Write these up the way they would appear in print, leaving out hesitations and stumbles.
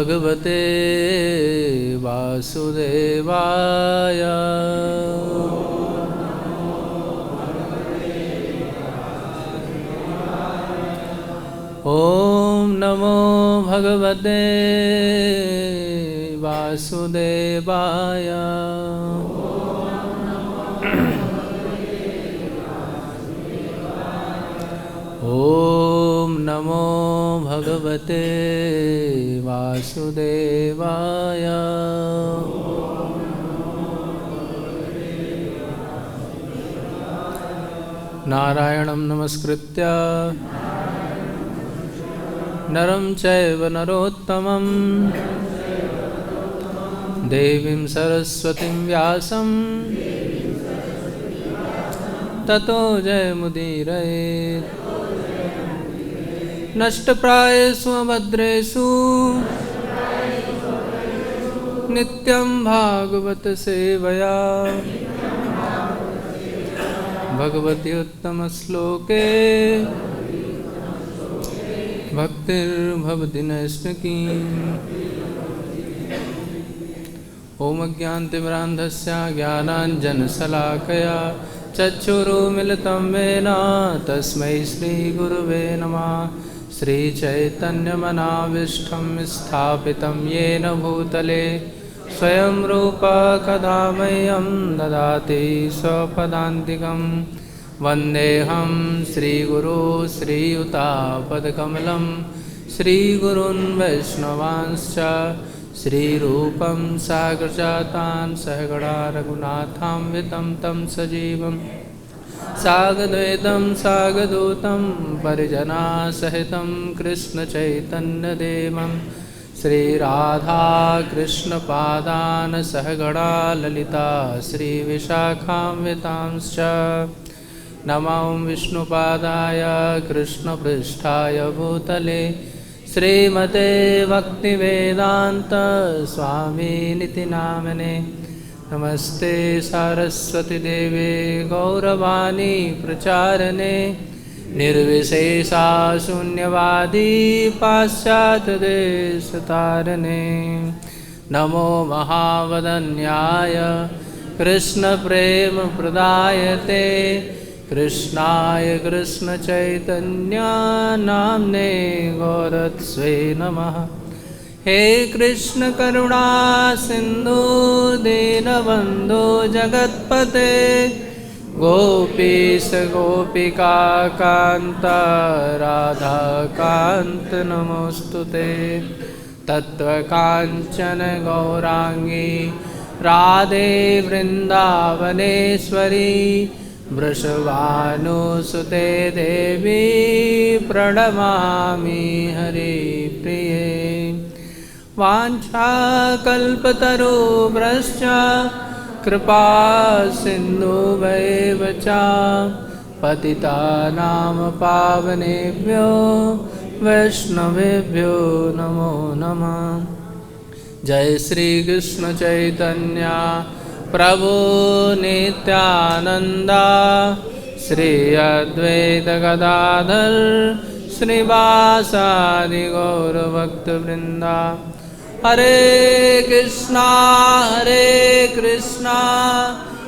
भगवते वासुदेवाय। ओम नमो भगवते वासुदेवाय। ओम नमो भगवते वासुदेवाय। नारायणं नमस्कृत्य नरं चैव नरोत्तमं देवीं सरस्वतीं व्यासं ततो जयमुदीरयेत्। नष्टप्रायेषु अभद्रेषु नित्यं भागवत सेवया भगवति उत्तमश्लोके भक्तिर्भवति नैष्ठिकी। ओम अज्ञानतिमिरान्धस्य ज्ञानाञ्जनशलाकया चक्षुरुन्मीलितं येन तस्मै श्रीगुरुवे नमः। श्रीचैतन्यमनाविष्टं स्थापितं येन भूतले स्वयं रूपा कदा मह्यं ददाति स्वपदान्तिकं। वन्देऽहं श्रीगुरो श्रीयुतापदकमलं श्रीगुरून् वैष्णवांश्च श्रीरूपं साग्रजातान् सहगणा रघुनाथान्वितं तं सजीवं सागद्वैतं सागदूतं परिजनासहितं कृष्णचैतन्यदेवं श्रीराधाकृष्णपादान् सहगणा ललिता श्रीविशाखान्वितांश्च। नमो विष्णुपादाय कृष्णपृष्ठाय भूतले श्रीमते भक्तिवेदान्त स्वामिनिति नामने। नमस्ते सारस्वती देवे गौरवाणी प्रचारणे निर्विशेषा शून्यवादी पाश्चात्यदेशतारणे। नमो महावदन्याय कृष्णप्रेमप्रदायते कृष्णाय कृष्णचैतन्य नाम्ने गौरत्स्वे नमः। हे कृष्ण करुणा सिन्धु दीनबन्धो जगत्पते गोपीश गोपिका कान्त राधा कान्त नमोस्तुते। तत्त्वकाञ्चन गौराङ्गी राधे वृन्दावनेश्वरी वृषभानुसुते देवी प्रणमामि हरिप्रिये। वाञ्छाकल्पतरुभ्यश्च कृपा सिन्धुभ्येव च पतितानां पावनेभ्यो वैष्णवेभ्यो नमो नमः। जय श्री कृष्ण चैतन्य प्रभु नित्यानंद श्री अद्वैत गदाधर श्रीवासादि गौरभक्तवृंद। हरे कृष्णा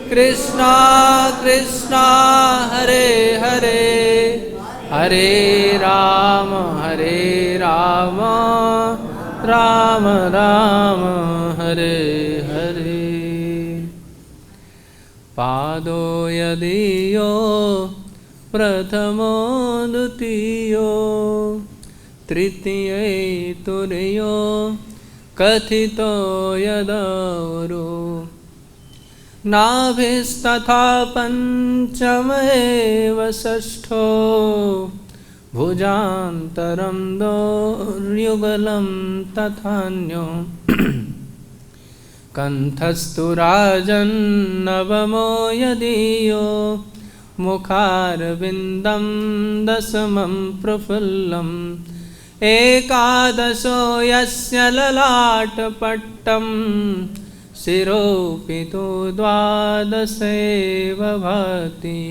कृष्णा कृष्णा हरे हरे हरे राम राम राम हरे हरे। पादो यदीयो प्रथमो द्वितीयो तृतीये तुर्यो कथितो यदौरो नाभिस्तथा पञ्चमेव षष्ठो भुजान्तरं दोर्युगलं तथान्यो कंठस्तु राजन्नवमो यदीयो मुखारविन्दं दशमं प्रफुल्लम् एकादशो यस्य ललाटपट्टं शिरोऽपि तु द्वादशेव भवति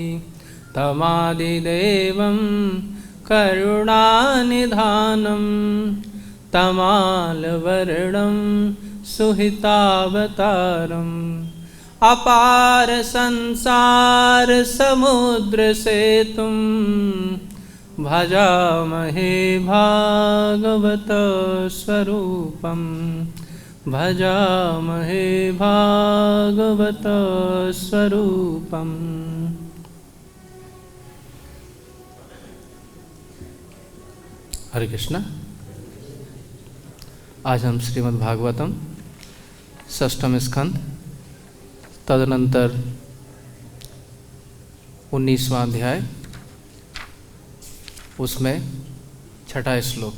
तमादिदेवं करुणानिधानं तमालवर्णं सुहितावतारम् अपार संसार समुद्र सेतुं भजामहे भागवत स्वरूपं भजामहे भागवत स्वरूपम्। हरे कृष्णा। आज हम श्रीमद् भागवतम षष्ठम स्कंद तदनंतर 19वां अध्याय उसमें छठा श्लोक।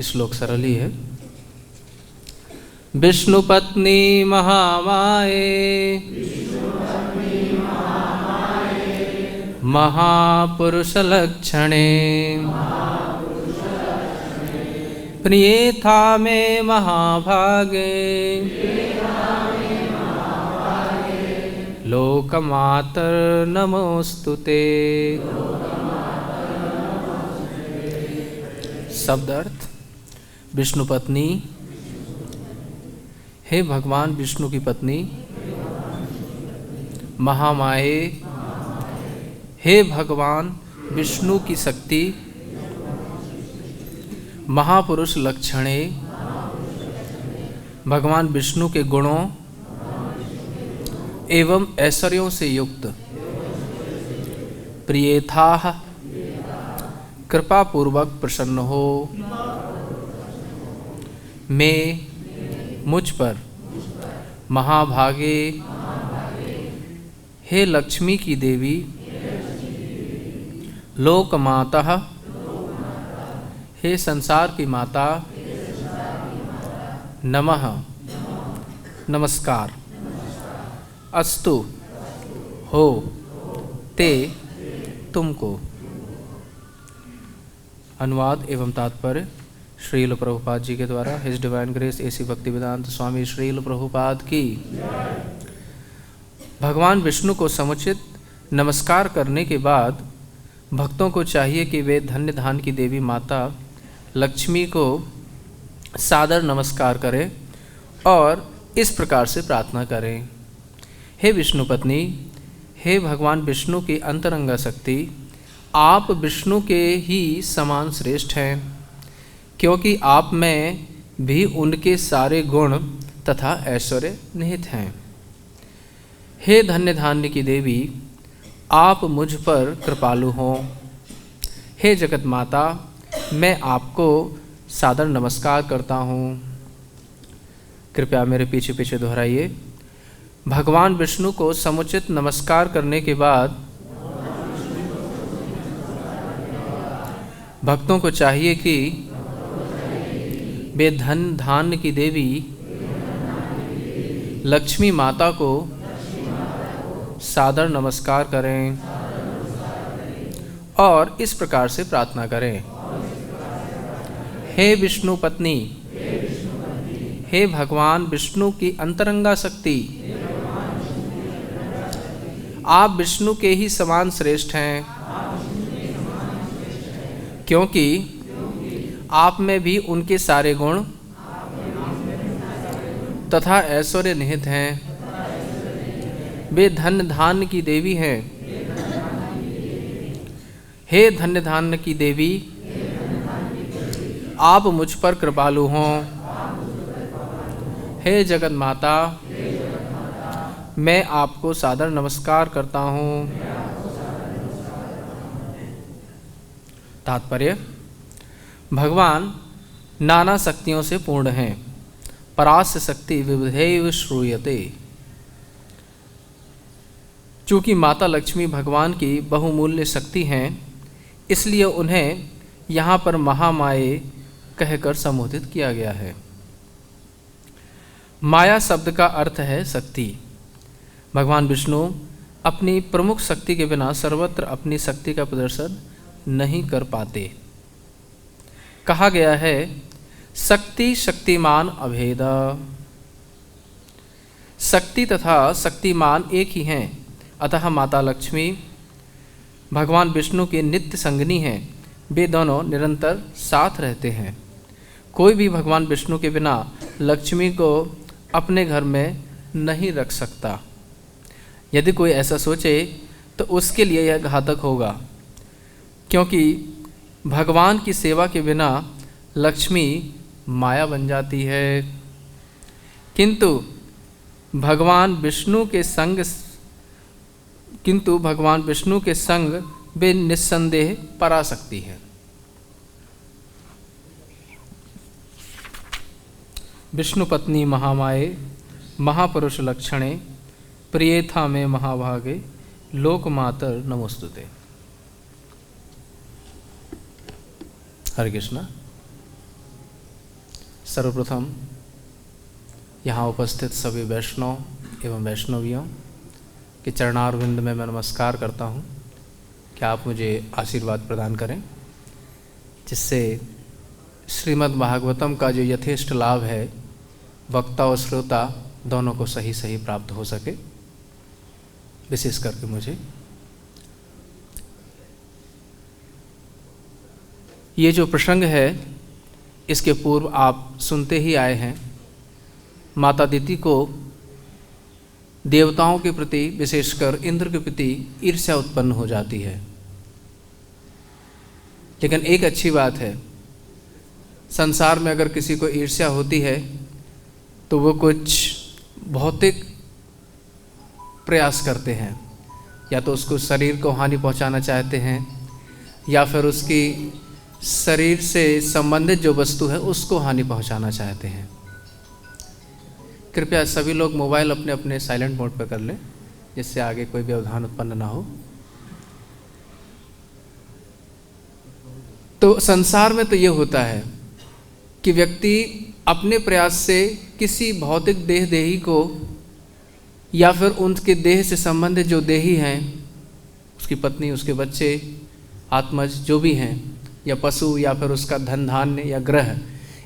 श्लोक सरल ही है। विष्णुपत्नी महामाये महापुरुषलक्षणे प्रियेथा मे महाभागे लोकमातर नमोस्तुते। शब्द अर्थ। विष्णु पत्नी, हे भगवान विष्णु की पत्नी। महामाये, हे भगवान विष्णु की शक्ति। महापुरुष लक्षणे, भगवान विष्णु के गुणों एवं ऐश्वर्यों से युक्त। प्रियेथाः, कृपा पूर्वक प्रसन्न हो। मैं, मुझ पर। महाभागे, हे लक्ष्मी की देवी। लोकमातः, हे संसार की माता। नमः, नमस्कार। अस्तु, हो। ते, तुमको। अनुवाद एवं तात्पर्य श्रील प्रभुपाद जी के द्वारा। His divine grace AC Bhaktivedanta Swami Srila Prabhupada की। भगवान विष्णु को समुचित नमस्कार करने के बाद भक्तों को चाहिए कि वे धन्य धान की देवी माता लक्ष्मी को सादर नमस्कार करें और इस प्रकार से प्रार्थना करें। हे विष्णु पत्नी, हे भगवान विष्णु की अंतरंगा शक्ति, आप विष्णु के ही समान श्रेष्ठ हैं, क्योंकि आप में भी उनके सारे गुण तथा ऐश्वर्य निहित हैं। हे धन्य धान्य की देवी, आप मुझ पर कृपालु हों। हे जगत माता, मैं आपको सादर नमस्कार करता हूँ। कृपया मेरे पीछे पीछे दोहराइए। भगवान विष्णु को समुचित नमस्कार करने के बाद भक्तों को चाहिए कि वे धन धान्य की देवी लक्ष्मी माता को सादर नमस्कार करें और इस प्रकार से प्रार्थना करें। हे विष्णु पत्नी, हे भगवान विष्णु की अंतरंगा शक्ति, आप विष्णु के ही समान श्रेष्ठ हैं, क्योंकि आप में भी उनके सारे गुण तथा ऐश्वर्य निहित हैं। वे धन्य धान्य की देवी हैं। हे धन्य धान्य की देवी, आप मुझ पर कृपालु हों। हे जगत माता, मैं आपको सादर नमस्कार करता हूँ। तात्पर्य। भगवान नाना शक्तियों से पूर्ण हैं। परास्य शक्ति विविधैव श्रूयते। चूँकि माता लक्ष्मी भगवान की बहुमूल्य शक्ति हैं, इसलिए उन्हें यहाँ पर महामाये कहकर संबोधित किया गया है। माया शब्द का अर्थ है शक्ति। भगवान विष्णु अपनी प्रमुख शक्ति के बिना सर्वत्र अपनी शक्ति का प्रदर्शन नहीं कर पाते। कहा गया है, शक्ति शक्तिमान अभेद। शक्ति तथा शक्तिमान एक ही हैं, अतः माता लक्ष्मी भगवान विष्णु के नित्य संगनी हैं, वे दोनों निरंतर साथ रहते हैं। कोई भी भगवान विष्णु के बिना लक्ष्मी को अपने घर में नहीं रख सकता। यदि कोई ऐसा सोचे तो उसके लिए यह घातक होगा, क्योंकि भगवान की सेवा के बिना लक्ष्मी माया बन जाती है, किंतु भगवान विष्णु के संग वे निस्संदेह पराशक्ति है। विष्णु पत्नी महामाये महापुरुष लक्षणे, प्रियेथा में महाभागे, लोकमातर नमोस्तुते। हरे कृष्णा। सर्वप्रथम यहाँ उपस्थित सभी वैष्णव एवं वैष्णवियों के चरणारविंद में मैं नमस्कार करता हूँ कि आप मुझे आशीर्वाद प्रदान करें, जिससे श्रीमद् भागवतम का जो यथेष्ट लाभ है वक्ता और श्रोता दोनों को सही सही प्राप्त हो सके। विशेष करके मुझे ये जो प्रसंग है इसके पूर्व आप सुनते ही आए हैं। माता दिति को देवताओं के प्रति, विशेषकर इंद्र के प्रति ईर्ष्या उत्पन्न हो जाती है। लेकिन एक अच्छी बात है, संसार में अगर किसी को ईर्ष्या होती है तो वो कुछ भौतिक प्रयास करते हैं, या तो उसको शरीर को हानि पहुंचाना चाहते हैं, या फिर उसकी शरीर से संबंधित जो वस्तु है उसको हानि पहुंचाना चाहते हैं। कृपया सभी लोग मोबाइल अपने अपने साइलेंट मोड पर कर लें, जिससे आगे कोई व्यवधान उत्पन्न ना हो। तो संसार में तो ये होता है कि व्यक्ति अपने प्रयास से किसी भौतिक देही को, या फिर उनके देह से संबंधित जो देही हैं, उसकी पत्नी, उसके बच्चे, आत्मज जो भी हैं, या पशु, या फिर उसका धन धान्य या ग्रह,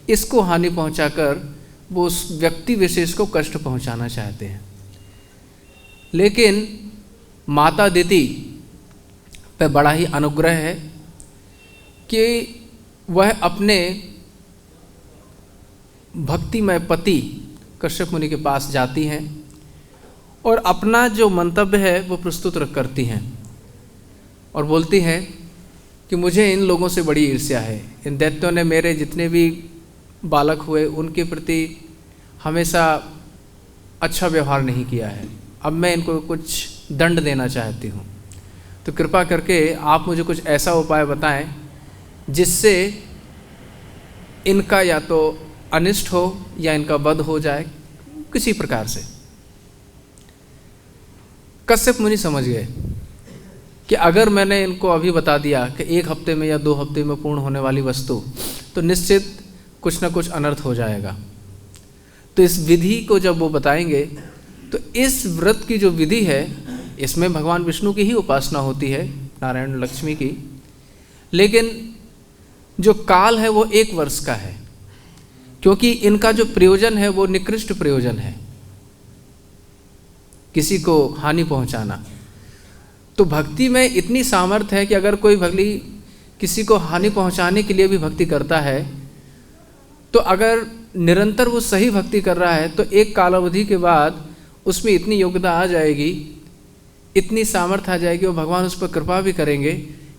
इसको हानि पहुंचाकर वो उस व्यक्ति विशेष को कष्ट पहुंचाना चाहते हैं। लेकिन माता दिति पे बड़ा ही अनुग्रह है कि वह अपने भक्तिमय पति कश्यप मुनि के पास जाती हैं और अपना जो मंतव्य है वो प्रस्तुत करती हैं और बोलती हैं कि मुझे इन लोगों से बड़ी ईर्ष्या है। इन दैत्यों ने मेरे जितने भी बालक हुए उनके प्रति हमेशा अच्छा व्यवहार नहीं किया है। अब मैं इनको कुछ दंड देना चाहती हूँ, तो कृपा करके आप मुझे कुछ ऐसा उपाय बताएं जिससे इनका या तो अनिष्ट हो या इनका वध हो जाए किसी प्रकार से। कश्यप मुनि समझ गए कि अगर मैंने इनको अभी बता दिया कि 1 हफ्ते में या 2 हफ्ते में पूर्ण होने वाली वस्तु, तो निश्चित कुछ ना कुछ अनर्थ हो जाएगा। तो इस विधि को जब वो बताएंगे तो इस व्रत की जो विधि है इसमें भगवान विष्णु की ही उपासना होती है, नारायण लक्ष्मी की, लेकिन जो काल है वो 1 वर्ष का है, क्योंकि इनका जो प्रयोजन है वो निकृष्ट प्रयोजन है, किसी को हानि पहुंचाना। तो भक्ति में इतनी सामर्थ्य है कि अगर कोई भक्ति किसी को हानि पहुंचाने के लिए भी भक्ति करता है, तो अगर निरंतर वो सही भक्ति कर रहा है तो एक कालावधि के बाद उसमें इतनी योग्यता आ जाएगी, इतनी सामर्थ्य आ जाएगी, और भगवान उस पर कृपा भी करेंगे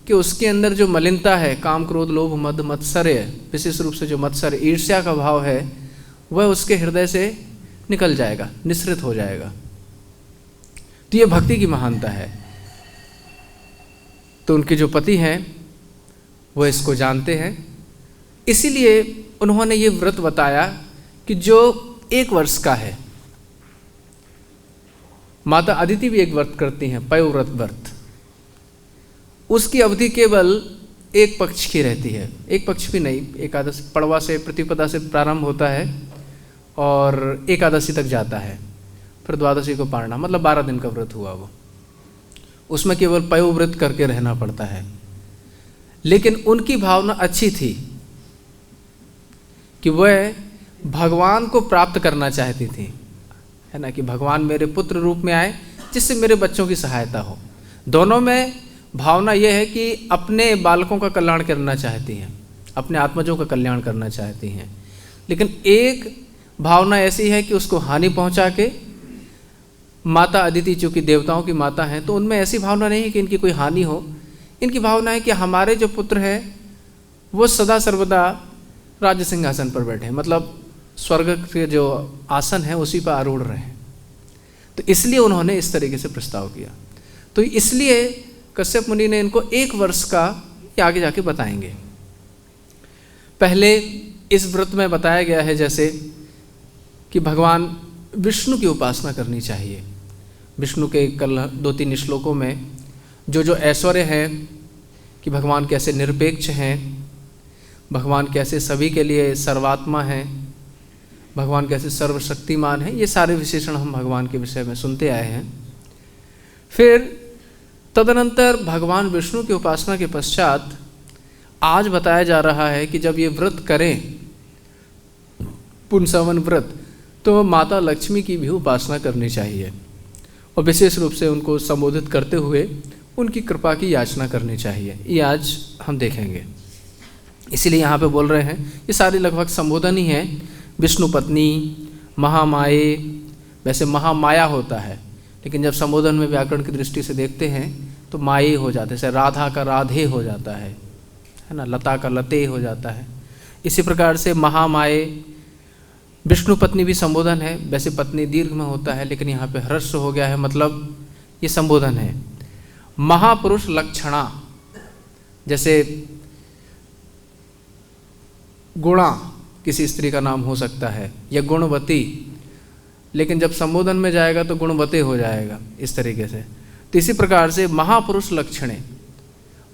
कि उसके अंदर जो मलिनता है, काम क्रोध लोभ मद मत्सर्य, विशेष रूप से जो मत्सर्य ईर्ष्या का भाव है, वह उसके हृदय से निकल जाएगा, निःसृत हो जाएगा। तो ये भक्ति की महानता है। तो उनके जो पति हैं वह इसको जानते हैं, इसीलिए उन्होंने ये व्रत बताया कि जो 1 वर्ष का है। माता अदिति भी एक व्रत करती हैं, पयोव्रत व्रत। उसकी अवधि केवल 1 पक्ष की रहती है, 1 पक्ष भी नहीं, एकादशी पड़वा से प्रतिपदा से प्रारंभ होता है और एकादशी तक जाता है, फिर द्वादशी को पारना, मतलब 12 दिन का व्रत हुआ वो। उसमें केवल पयोव्रत करके रहना पड़ता है। लेकिन उनकी भावना अच्छी थी कि वह भगवान को प्राप्त करना चाहती थी, है ना, कि भगवान मेरे पुत्र रूप में आए जिससे मेरे बच्चों की सहायता हो। दोनों में भावना यह है कि अपने बालकों का कल्याण करना चाहती हैं, अपने आत्मजों का कल्याण करना चाहती हैं। लेकिन एक भावना ऐसी है कि उसको हानि पहुंचा के, माता अदिति चूँकि देवताओं की माता हैं, तो उनमें ऐसी भावना नहीं है कि इनकी कोई हानि हो। इनकी भावना है कि हमारे जो पुत्र हैं वो सदा सर्वदा राज्य सिंहासन पर बैठे हैं, मतलब स्वर्ग के जो आसन है उसी पर आरूढ़ रहे। तो इसलिए उन्होंने इस तरीके से प्रस्ताव किया। तो इसलिए कश्यप मुनि ने इनको 1 वर्ष का आगे जाके बताएंगे। पहले इस व्रत में बताया गया है जैसे कि भगवान विष्णु की उपासना करनी चाहिए। विष्णु के कल 2-3 श्लोकों में जो ऐश्वर्य है कि भगवान कैसे निरपेक्ष हैं, भगवान कैसे सभी के लिए सर्वात्मा हैं, भगवान कैसे सर्वशक्तिमान है, ये सारे विशेषण हम भगवान के विषय में सुनते आए हैं। फिर तदनंतर भगवान विष्णु की उपासना के पश्चात आज बताया जा रहा है कि जब ये व्रत करें, पुंसवन व्रत, तो माता लक्ष्मी की भी उपासना करनी चाहिए और विशेष रूप से उनको संबोधित करते हुए उनकी कृपा की याचना करनी चाहिए। ये आज हम देखेंगे। इसीलिए यहाँ पे बोल रहे हैं, ये सारे लगभग संबोधन ही हैं। विष्णु पत्नी, महामाये, वैसे महामाया होता है, लेकिन जब संबोधन में व्याकरण की दृष्टि से देखते हैं तो माये हो जाते हैं। जैसे राधा का राधे हो जाता है ना, लता का लते हो जाता है। इसी प्रकार से महामाये, विष्णु पत्नी भी संबोधन है। वैसे पत्नी दीर्घ में होता है, लेकिन यहाँ पे ह्रस्व हो गया है, मतलब ये संबोधन है। महापुरुष लक्षणा, जैसे गुणा किसी स्त्री का नाम हो सकता है, या गुणवती, लेकिन जब संबोधन में जाएगा तो गुणवते हो जाएगा, इस तरीके से। तो इसी प्रकार से महापुरुष लक्षणे,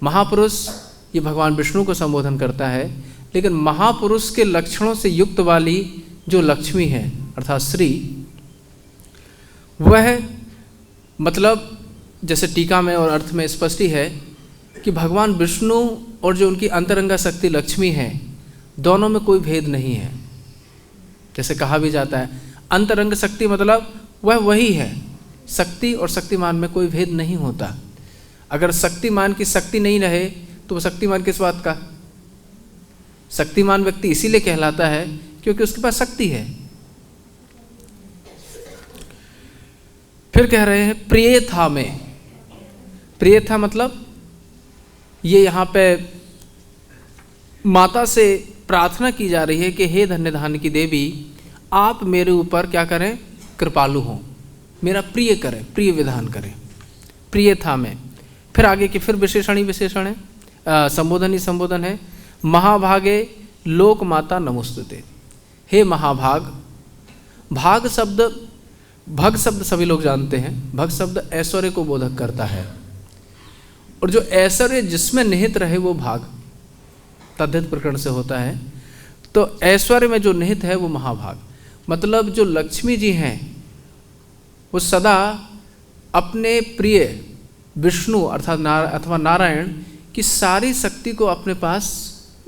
महापुरुष ये भगवान विष्णु को संबोधन करता है, लेकिन महापुरुष के लक्षणों से युक्त वाली जो लक्ष्मी है अर्थात श्री, वह मतलब जैसे टीका में और अर्थ में स्पष्ट ही है कि भगवान विष्णु और जो उनकी अंतरंगा शक्ति लक्ष्मी है, दोनों में कोई भेद नहीं है। जैसे कहा भी जाता है अंतरंग शक्ति मतलब वह वही है, शक्ति और शक्तिमान में कोई भेद नहीं होता। अगर शक्तिमान की शक्ति नहीं रहे तो वह शक्तिमान किस बात का? शक्तिमान व्यक्ति इसीलिए कहलाता है क्योंकि उसके पास शक्ति है। फिर कह रहे हैं प्रिय था में, प्रिय था मतलब ये यहाँ पे माता से प्रार्थना की जा रही है कि हे धन्यधान की देवी, आप मेरे ऊपर क्या करें? कृपालु हों, मेरा प्रिय करें, प्रिय विधान करें। प्रिय था में, फिर आगे के फिर विशेषण ही विशेषण है, संबोधन ही संबोधन है। महाभागे लोक माता नमोस्तुते, हे महाभाग। भाग शब्द, भग शब्द सभी लोग जानते हैं। भग शब्द ऐश्वर्य को बोधक करता है, और जो ऐश्वर्य जिसमें निहित रहे वो भाग तद्धित प्रकरण से होता है। तो ऐश्वर्य में जो निहित है वो महाभाग, मतलब जो लक्ष्मी जी हैं वो सदा अपने प्रिय विष्णु अर्थात अथवा नारायण की सारी शक्ति को अपने पास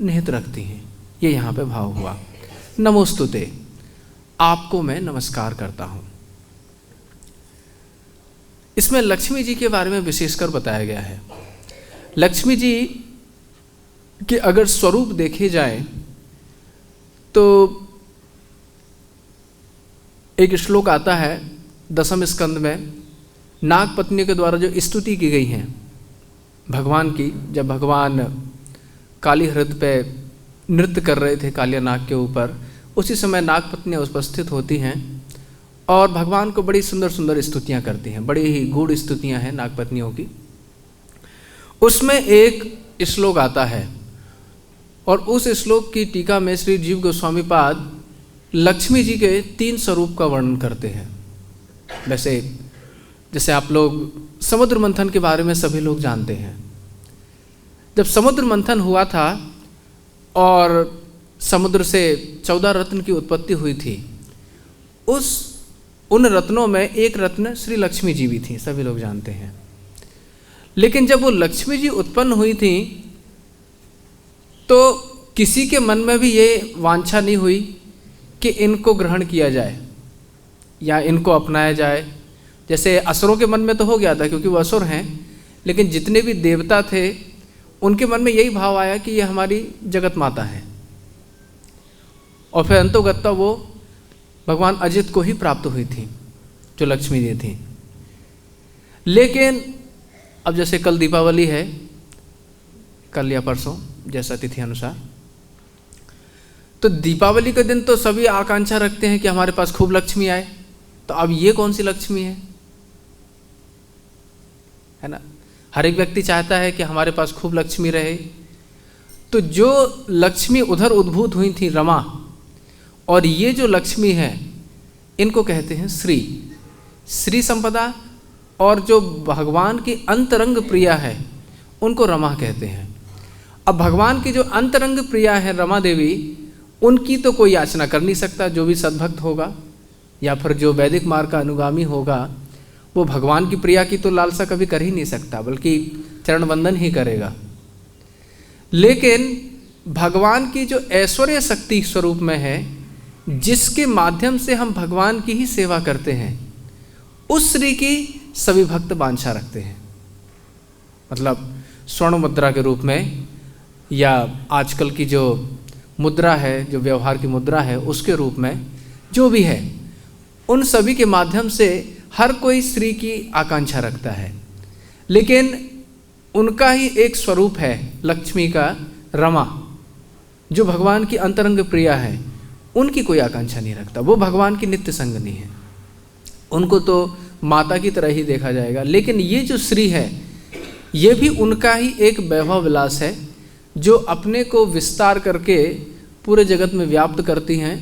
निहित रखती हैं। ये यहाँ पे भाव हुआ। नमोस्तुते, आपको मैं नमस्कार करता हूँ। इसमें लक्ष्मी जी के बारे में विशेषकर बताया गया है। लक्ष्मी जी कि अगर स्वरूप देखे जाए तो एक श्लोक आता है 10वें स्कंद में, नाग पत्नी के द्वारा जो स्तुति की गई है भगवान की, जब भगवान काली हृदय पे नृत्य कर रहे थे कालिया नाग के ऊपर, उसी समय नाग पत्नियाँ उपस्थित होती हैं और भगवान को बड़ी सुंदर सुंदर स्तुतियाँ करती हैं। बड़ी ही गूढ़ स्तुतियाँ हैं नाग पत्नियों की। उसमें एक श्लोक आता है और उस श्लोक की टीका में श्री जीव गोस्वामी पाद लक्ष्मी जी के 3 स्वरूप का वर्णन करते हैं। वैसे जैसे आप लोग समुद्र मंथन के बारे में सभी लोग जानते हैं। जब समुद्र मंथन हुआ था और समुद्र से 14 रत्न की उत्पत्ति हुई थी, उन रत्नों में एक रत्न श्री लक्ष्मी जी भी थी, सभी लोग जानते हैं। लेकिन जब वो लक्ष्मी जी उत्पन्न हुई थी तो किसी के मन में भी ये वांछा नहीं हुई कि इनको ग्रहण किया जाए या इनको अपनाया जाए। जैसे असुरों के मन में तो हो गया था क्योंकि वो असुर हैं, लेकिन जितने भी देवता थे उनके मन में यही भाव आया कि ये हमारी जगत माता है, और फिर अंतोगत्ता वो भगवान अजित को ही प्राप्त हुई थी जो लक्ष्मी जी थी। लेकिन अब जैसे कल दीपावली है, कल या परसों जैसा तिथि अनुसार, तो दीपावली के दिन तो सभी आकांक्षा रखते हैं कि हमारे पास खूब लक्ष्मी आए। तो अब ये कौन सी लक्ष्मी है ना? हर एक व्यक्ति चाहता है कि हमारे पास खूब लक्ष्मी रहे। तो जो लक्ष्मी उधर उद्भूत हुई थी रमा, और ये जो लक्ष्मी है इनको कहते हैं श्री संपदा, और जो भगवान की अंतरंग प्रिया है उनको रमा कहते हैं। अब भगवान की जो अंतरंग प्रिया है रमा देवी, उनकी तो कोई याचना कर नहीं सकता। जो भी सद्भक्त होगा या फिर जो वैदिक मार्ग का अनुगामी होगा वो भगवान की प्रिया की तो लालसा कभी कर ही नहीं सकता, बल्कि चरण वंदन ही करेगा। लेकिन भगवान की जो ऐश्वर्य शक्ति स्वरूप में है, जिसके माध्यम से हम भगवान की ही सेवा करते हैं, उस श्री की सभी भक्त वांछा रखते हैं। मतलब स्वर्ण मुद्रा के रूप में, या आजकल की जो मुद्रा है, जो व्यवहार की मुद्रा है, उसके रूप में जो भी है, उन सभी के माध्यम से हर कोई श्री की आकांक्षा रखता है। लेकिन उनका ही एक स्वरूप है लक्ष्मी का, रमा, जो भगवान की अंतरंग प्रिया है, उनकी कोई आकांक्षा नहीं रखता। वो भगवान की नित्य संगनी है, उनको तो माता की तरह ही देखा जाएगा। लेकिन ये जो श्री है, ये भी उनका ही एक वैभव विलास है, जो अपने को विस्तार करके पूरे जगत में व्याप्त करती हैं।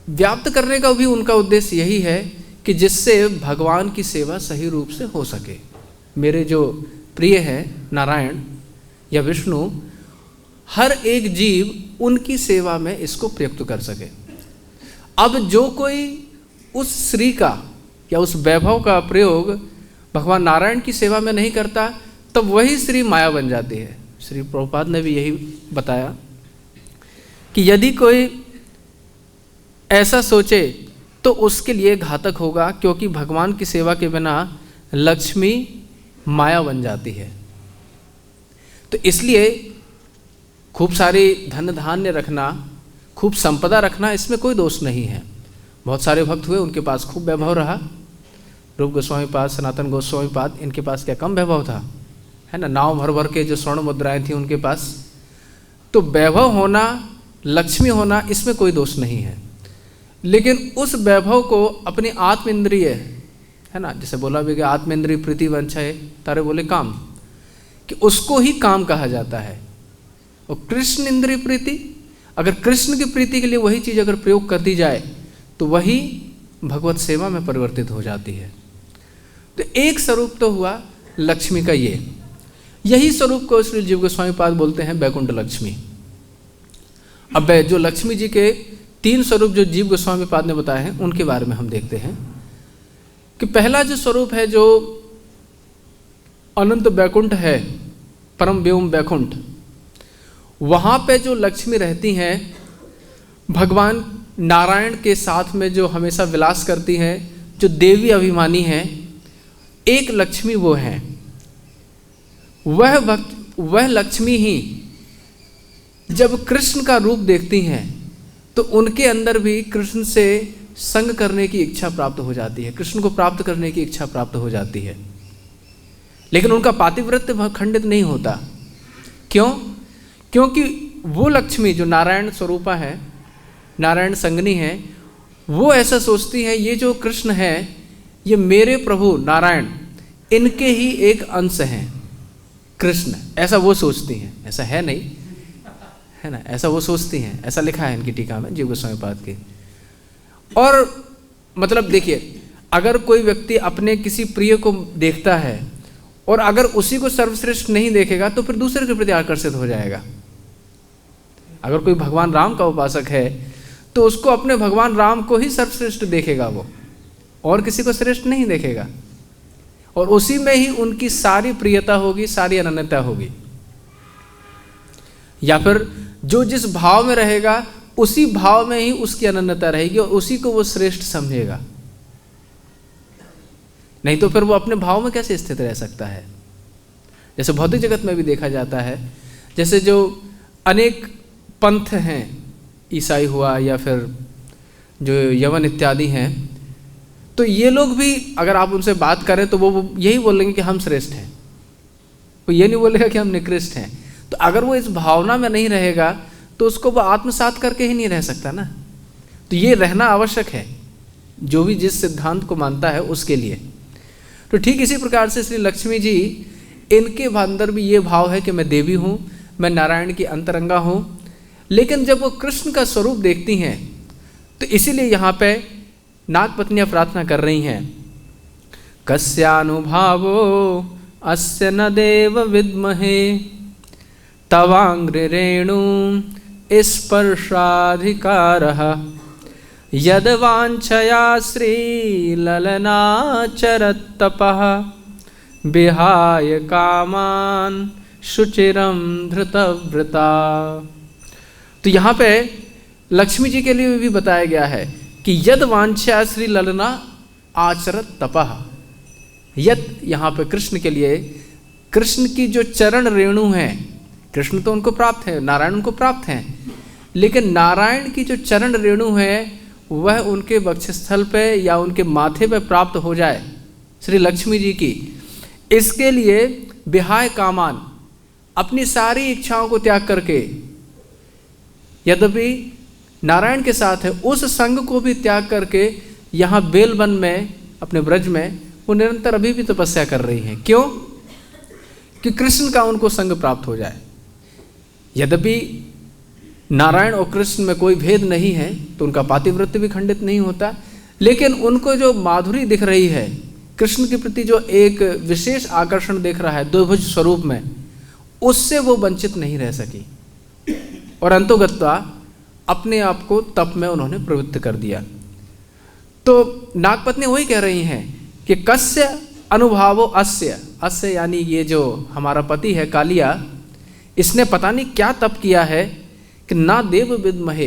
व्याप्त करने का भी उनका उद्देश्य यही है कि जिससे भगवान की सेवा सही रूप से हो सके। मेरे जो प्रिय है नारायण या विष्णु, हर एक जीव उनकी सेवा में इसको प्रयुक्त कर सके। अब जो कोई उस श्री का या उस वैभव का प्रयोग भगवान नारायण की सेवा में नहीं करता, तब वही श्री माया बन जाती है। श्री प्रभुपाद ने भी यही बताया कि यदि कोई ऐसा सोचे तो उसके लिए घातक होगा, क्योंकि भगवान की सेवा के बिना लक्ष्मी माया बन जाती है। तो इसलिए खूब सारी धन धान्य रखना, खूब संपदा रखना, इसमें कोई दोष नहीं है। बहुत सारे भक्त हुए, उनके पास खूब वैभव रहा। रूप गोस्वामी पाद, सनातन गोस्वामी पाद, इनके पास क्या कम वैभव था, है ना? नाव भर भर के जो स्वर्ण मुद्राएं थी उनके पास। तो वैभव होना, लक्ष्मी होना, इसमें कोई दोष नहीं है। लेकिन उस वैभव को अपनी आत्म इंद्रिय, है ना, जैसे बोला भी कि आत्म इंद्रिय प्रीति वंचाए तारे बोले काम, कि उसको ही काम कहा जाता है। और कृष्ण इंद्रिय प्रीति, अगर कृष्ण की प्रीति के लिए वही चीज़ अगर प्रयोग कर दी जाए तो वही भगवत सेवा में परिवर्तित हो जाती है। तो एक स्वरूप तो हुआ लक्ष्मी का, यही स्वरूप को श्री जीव गोस्वामी पाद बोलते हैं वैकुंठ लक्ष्मी। अब जो लक्ष्मी जी के 3 स्वरूप जो जीव गोस्वामी पाद ने बताए हैं, उनके बारे में हम देखते हैं कि पहला जो स्वरूप है, जो अनंत वैकुंठ है, परम व्योम वैकुंठ, वहाँ पे जो लक्ष्मी रहती हैं, भगवान नारायण के साथ में जो हमेशा विलास करती हैं, जो देवी अभिमानी हैं, एक लक्ष्मी वो हैं। वह लक्ष्मी ही जब कृष्ण का रूप देखती हैं तो उनके अंदर भी कृष्ण से संग करने की इच्छा प्राप्त हो जाती है, कृष्ण को प्राप्त करने की इच्छा प्राप्त हो जाती है। लेकिन उनका पातिव्रत्य खंडित नहीं होता। क्यों? क्योंकि वो लक्ष्मी जो नारायण स्वरूपा है, नारायण संगनी है, वो ऐसा सोचती है ये जो कृष्ण है ये मेरे प्रभु नारायण, इनके ही एक अंश हैं कृष्ण, ऐसा वो सोचती हैं। ऐसा है नहीं, है ना, ऐसा वो सोचती हैं। ऐसा लिखा है इनकी टीका में, जीव गोस्वामी पाद की। और मतलब देखिए, अगर कोई व्यक्ति अपने किसी प्रिय को देखता है और अगर उसी को सर्वश्रेष्ठ नहीं देखेगा तो फिर दूसरे के प्रति आकर्षित हो जाएगा। अगर कोई भगवान राम का उपासक है तो उसको अपने भगवान राम को ही सर्वश्रेष्ठ देखेगा, वो और किसी को श्रेष्ठ नहीं देखेगा, और उसी में ही उनकी सारी प्रियता होगी, सारी अनन्यता होगी। या फिर जो जिस भाव में रहेगा उसी भाव में ही उसकी अनन्यता रहेगी और उसी को वो श्रेष्ठ समझेगा। नहीं तो फिर वो अपने भाव में कैसे स्थित रह सकता है? जैसे भौतिक जगत में भी देखा जाता है, जैसे जो अनेक पंथ हैं, ईसाई हुआ या फिर जो यवन इत्यादि हैं, तो ये लोग भी अगर आप उनसे बात करें तो वो यही बोलेंगे कि हम श्रेष्ठ हैं, वो ये नहीं बोलेगा कि हम निकृष्ट हैं। तो अगर वो इस भावना में नहीं रहेगा तो उसको वो आत्मसात करके ही नहीं रह सकता ना। तो ये रहना आवश्यक है जो भी जिस सिद्धांत को मानता है उसके लिए। तो ठीक इसी प्रकार से श्री लक्ष्मी जी, इनके अंदर भी ये भाव है कि मैं देवी हूँ, मैं नारायण की अंतरंगा हूँ। लेकिन जब वो कृष्ण का स्वरूप देखती हैं तो इसीलिए यहाँ पे नागपत्नियाँ प्रार्थना कर रही हैं, कस्यानुभावो अस्य न देव विद्महे तवांग्रेणु स्पर्शाधिकारः यद वांछया श्रीललनाचरत्तपः विहाय कामान शुचिरम धृतव्रता। तो यहाँ पे लक्ष्मी जी के लिए भी बताया गया है कि यद वांछया श्री ललना आचरत तपः। यद यहाँ पे कृष्ण के लिए, कृष्ण की जो चरण रेणु हैं, कृष्ण तो उनको प्राप्त है, नारायण उनको प्राप्त हैं, लेकिन नारायण की जो चरण रेणु है वह उनके वक्षस्थल पे या उनके माथे पे प्राप्त हो जाए श्री लक्ष्मी जी की, इसके लिए विहाय कामान, अपनी सारी इच्छाओं को त्याग करके, यद्यपि नारायण के साथ है, उस संग को भी त्याग करके यहाँ बेलवन में अपने ब्रज में वो निरंतर अभी भी तपस्या कर रही हैं। क्यों? कि कृष्ण का उनको संग प्राप्त हो जाए। यद्यपि नारायण और कृष्ण में कोई भेद नहीं है तो उनका पातिव्रत्य भी खंडित नहीं होता, लेकिन उनको जो माधुरी दिख रही है, कृष्ण के प्रति जो एक विशेष आकर्षण दिख रहा है द्विभुज स्वरूप में, उससे वो वंचित नहीं रह सकी और अंतोगत्वा अपने आप को तप में उन्होंने प्रवृत्त कर दिया। तो नागपत्नी वही कह रही हैं कि कस्य अनुभावो अस्य, अस्य यानी ये जो हमारा पति है कालिया, इसने पता नहीं क्या तप किया है कि ना देव विद्महे,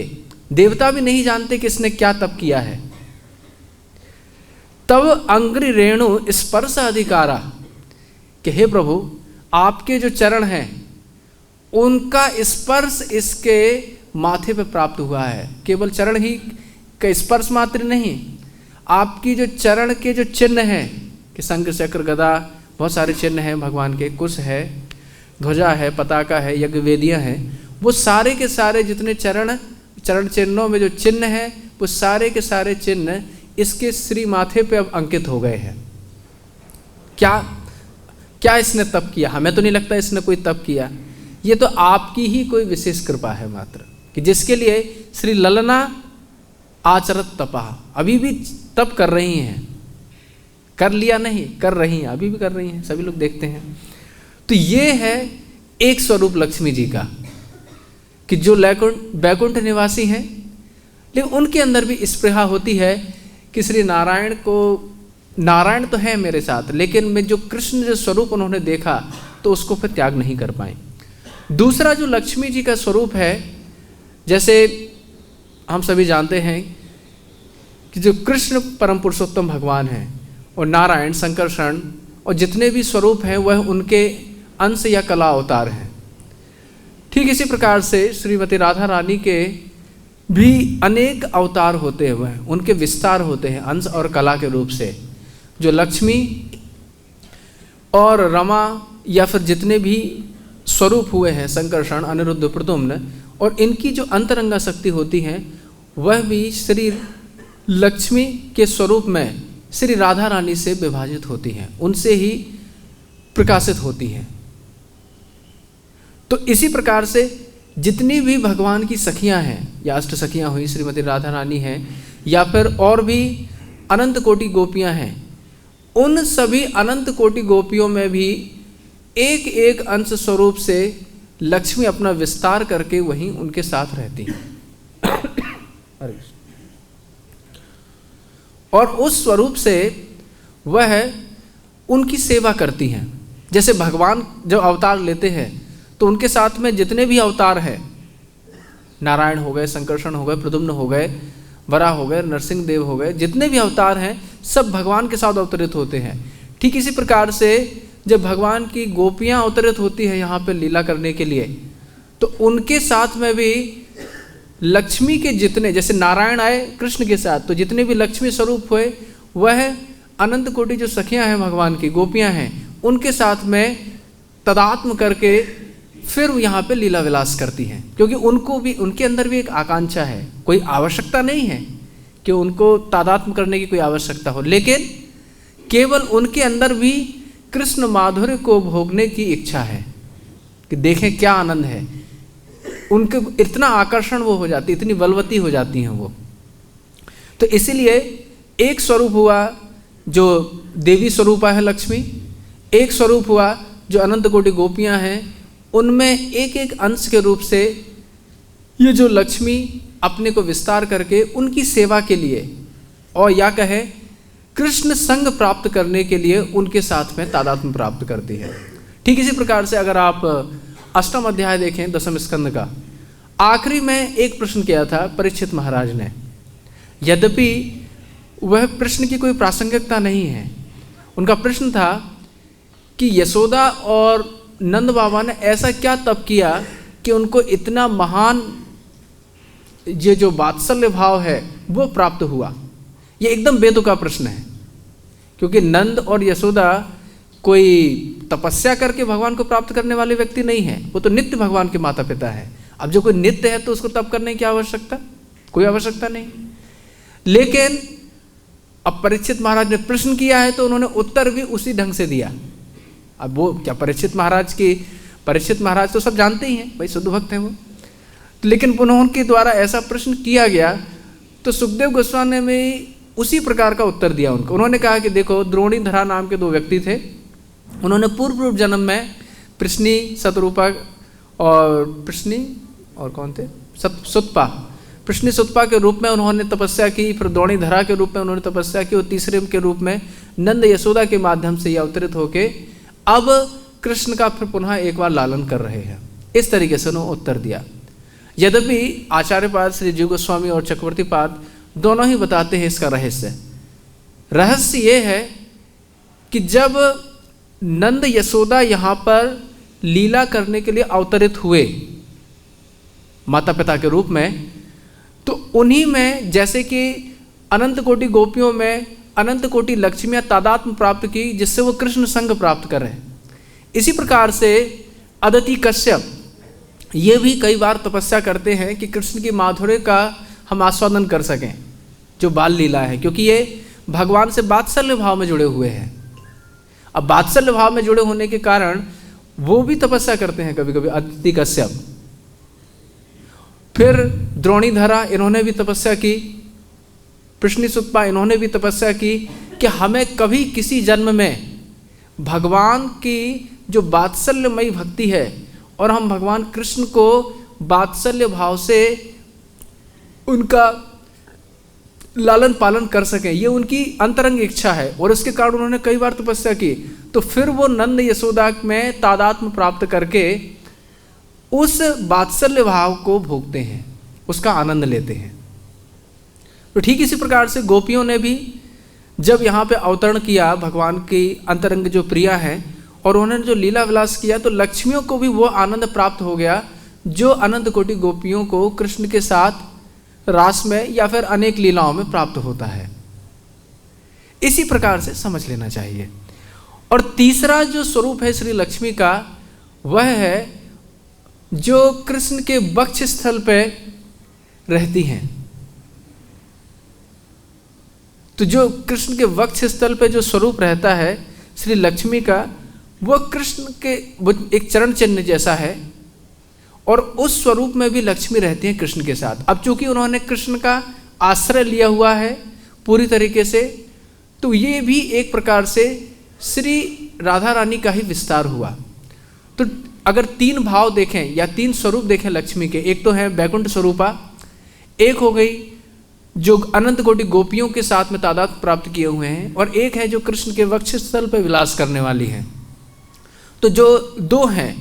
देवता भी नहीं जानते कि इसने क्या तप किया है। तब अंग्रि रेणु स्पर्श अधिकारा, कि हे प्रभु आपके जो चरण हैं उनका स्पर्श इसके माथे पे प्राप्त हुआ है। केवल चरण ही का स्पर्श मात्र नहीं, आपकी जो चरण के जो चिन्ह हैं कि शंख चक्र गदा, बहुत सारे चिन्ह हैं भगवान के, कुश है, ध्वजा है, पताका है, यज्ञ वेदियाँ हैं, वो सारे के सारे जितने चरण चिन्हों में जो चिन्ह हैं वो सारे के सारे चिन्ह इसके श्री माथे पे अब अंकित हो गए हैं। क्या इसने तप किया? हमें तो नहीं लगता इसने कोई तप किया, ये तो आपकी ही कोई विशेष कृपा है मात्र, कि जिसके लिए श्री ललना आचरत तपः, अभी भी तप कर रही हैं, कर लिया नहीं, कर रही हैं, अभी भी कर रही हैं, सभी लोग देखते हैं। तो ये है एक स्वरूप लक्ष्मी जी का, कि जो बैकुंठ निवासी हैं, लेकिन उनके अंदर भी स्पृहा होती है कि श्री नारायण को, नारायण तो है मेरे साथ, लेकिन मैं जो कृष्ण जो स्वरूप उन्होंने देखा तो उसको फिर त्याग नहीं कर पाए। दूसरा जो लक्ष्मी जी का स्वरूप है, जैसे हम सभी जानते हैं कि जो कृष्ण परम पुरुषोत्तम भगवान हैं और नारायण संकर्षण और जितने भी स्वरूप हैं वह उनके अंश या कला अवतार हैं। ठीक इसी प्रकार से श्रीमती राधा रानी के भी अनेक अवतार होते हुए उनके विस्तार होते हैं अंश और कला के रूप से। जो लक्ष्मी और रमा या फिर जितने भी स्वरूप हुए हैं, संकर्षण, अनिरुद्ध, प्रद्युम्न, और इनकी जो अंतरंगा शक्ति होती है वह भी श्री लक्ष्मी के स्वरूप में श्री राधा रानी से विभाजित होती हैं, उनसे ही प्रकाशित होती हैं। तो इसी प्रकार से जितनी भी भगवान की सखियां हैं, या अष्ट सखियां हुई, श्रीमती राधा रानी हैं, या फिर और भी अनंत कोटि गोपियां हैं, उन सभी अनंत कोटि गोपियों में भी एक एक अंश स्वरूप से लक्ष्मी अपना विस्तार करके वहीं उनके साथ रहती हैं और उस स्वरूप से वह उनकी सेवा करती हैं। जैसे भगवान जब अवतार लेते हैं तो उनके साथ में जितने भी अवतार हैं, नारायण हो गए, संकर्षण हो गए, प्रद्युम्न हो गए, वराह हो गए, नरसिंह देव हो गए, जितने भी अवतार हैं सब भगवान के साथ अवतरित होते हैं। ठीक इसी प्रकार से जब भगवान की गोपियाँ अवतरित होती है यहाँ पे लीला करने के लिए, तो उनके साथ में भी लक्ष्मी के जितने, जैसे नारायण आए कृष्ण के साथ, तो जितने भी लक्ष्मी स्वरूप हुए वह अनंत कोटि जो सखियाँ हैं भगवान की, गोपियाँ हैं, उनके साथ में तदात्म करके फिर यहाँ पे लीला विलास करती हैं। क्योंकि उनको भी, उनके अंदर भी एक आकांक्षा है, कोई आवश्यकता नहीं है कि उनको तादात्म करने की कोई आवश्यकता हो, लेकिन केवल उनके अंदर भी कृष्ण माधुर्य को भोगने की इच्छा है कि देखें क्या आनंद है। उनके इतना आकर्षण वो हो जाती, इतनी बलवती हो जाती हैं वो। तो इसीलिए एक स्वरूप हुआ जो देवी स्वरूपा है लक्ष्मी, एक स्वरूप हुआ जो अनंत कोटि गोपियाँ हैं, उनमें एक एक अंश के रूप से ये जो लक्ष्मी अपने को विस्तार करके उनकी सेवा के लिए, और या कहे कृष्ण संग प्राप्त करने के लिए उनके साथ में तादात्म्य प्राप्त करती है। ठीक इसी प्रकार से अगर आप अष्टम अध्याय देखें दसम स्कंद का, आखिरी में एक प्रश्न किया था परीक्षित महाराज ने। यद्यपि वह प्रश्न की कोई प्रासंगिकता नहीं है, उनका प्रश्न था कि यशोदा और नंद बाबा ने ऐसा क्या तप किया कि उनको इतना महान ये जो वात्सल्य भाव है वो प्राप्त हुआ। ये एकदम बेतुका प्रश्न है, क्योंकि नंद और यशोदा कोई तपस्या करके भगवान को प्राप्त करने वाले व्यक्ति नहीं है, वो तो नित्य भगवान के माता पिता है। अब जो कोई नित्य है तो उसको तप करने की आवश्यकता, कोई आवश्यकता नहीं। लेकिन अब परीक्षित महाराज ने प्रश्न किया है तो उन्होंने उत्तर भी उसी ढंग से दिया। अब वो क्या, परीक्षित महाराज तो सब जानते ही हैं भाई, शुद्ध भक्त हैं वो, लेकिन पुनः उनके द्वारा ऐसा प्रश्न किया गया तो सुखदेव गोस्वामी ने भी उसी प्रकार का उत्तर दिया उनको। उन्होंने कहा कि देखो, द्रोणीधरा नाम के दो व्यक्ति थे, उन्होंने पूर्व जन्म में प्रश्नी शतरूपा और कौन थे, सुतपा, प्रश्नी सुतपा के रूप में उन्होंने तपस्या की, फिर द्रोणीधरा के रूप में उन्होंने तपस्या की, और तीसरे के रूप में नंद यशोदा के माध्यम से ये अवतरित होके अब कृष्ण का फिर पुनः एक बार लालन कर रहे हैं। इस तरीके से उन्होंने उत्तर दिया। यद्यपि आचार्यपाद श्री जीव गोस्वामी और चक्रवर्ती पाद दोनों ही बताते हैं इसका रहस्य। रहस्य ये है कि जब नंद यशोदा यहाँ पर लीला करने के लिए अवतरित हुए माता पिता के रूप में, तो उन्हीं में जैसे कि अनंत कोटि गोपियों में अनंत कोटि लक्ष्मियाँ तादात्म्य प्राप्त की जिससे वो कृष्ण संग प्राप्त करें, इसी प्रकार से अदिति कश्यप ये भी कई बार तपस्या करते हैं कि कृष्ण की माधुर्य का हम आस्वादन कर सकें, जो बाल लीला है, क्योंकि ये भगवान से वात्सल्य भाव में जुड़े हुए हैं। अब वात्सल्य भाव में जुड़े होने के कारण वो भी तपस्या करते हैं कभी कभी, अदिति कश्यप। फिर द्रोणीधरा इन्होंने भी तपस्या की, प्रश्नी सुतपा इन्होंने भी तपस्या की कि हमें कभी किसी जन्म में भगवान की जो वात्सल्यमयी भक्ति है और हम भगवान कृष्ण को वात्सल्य भाव से उनका लालन पालन कर सकें, ये उनकी अंतरंग इच्छा है, और उसके कारण उन्होंने कई बार तपस्या की। तो फिर वो नंद यशोदा में तादात्म्य प्राप्त करके उस वात्सल्य भाव को भोगते हैं, उसका आनंद लेते हैं। तो ठीक इसी प्रकार से गोपियों ने भी जब यहाँ पे अवतरण किया भगवान की अंतरंग जो प्रिया है और उन्होंने जो लीला विलास किया, तो लक्ष्मियों को भी वो आनंद प्राप्त हो गया जो अनंत कोटि गोपियों को कृष्ण के साथ रास में या फिर अनेक लीलाओं में प्राप्त होता है। इसी प्रकार से समझ लेना चाहिए। और तीसरा जो स्वरूप है श्री लक्ष्मी का, वह है जो कृष्ण के वक्ष स्थल पे रहती हैं। तो जो कृष्ण के वक्ष स्थल पे जो स्वरूप रहता है श्री लक्ष्मी का, वह कृष्ण के एक चरण चिन्ह जैसा है, और उस स्वरूप में भी लक्ष्मी रहती हैं कृष्ण के साथ। अब चूंकि उन्होंने कृष्ण का आश्रय लिया हुआ है पूरी तरीके से, तो ये भी एक प्रकार से श्री राधा रानी का ही विस्तार हुआ। तो अगर तीन भाव देखें या तीन स्वरूप देखें लक्ष्मी के, एक तो है बैकुंठ स्वरूपा, एक हो गई जो अनंत कोटि गोपियों के साथ में तादात्म्य प्राप्त किए हुए हैं, और एक है जो कृष्ण के वक्ष स्थल पर विलास करने वाली है। तो जो दो हैं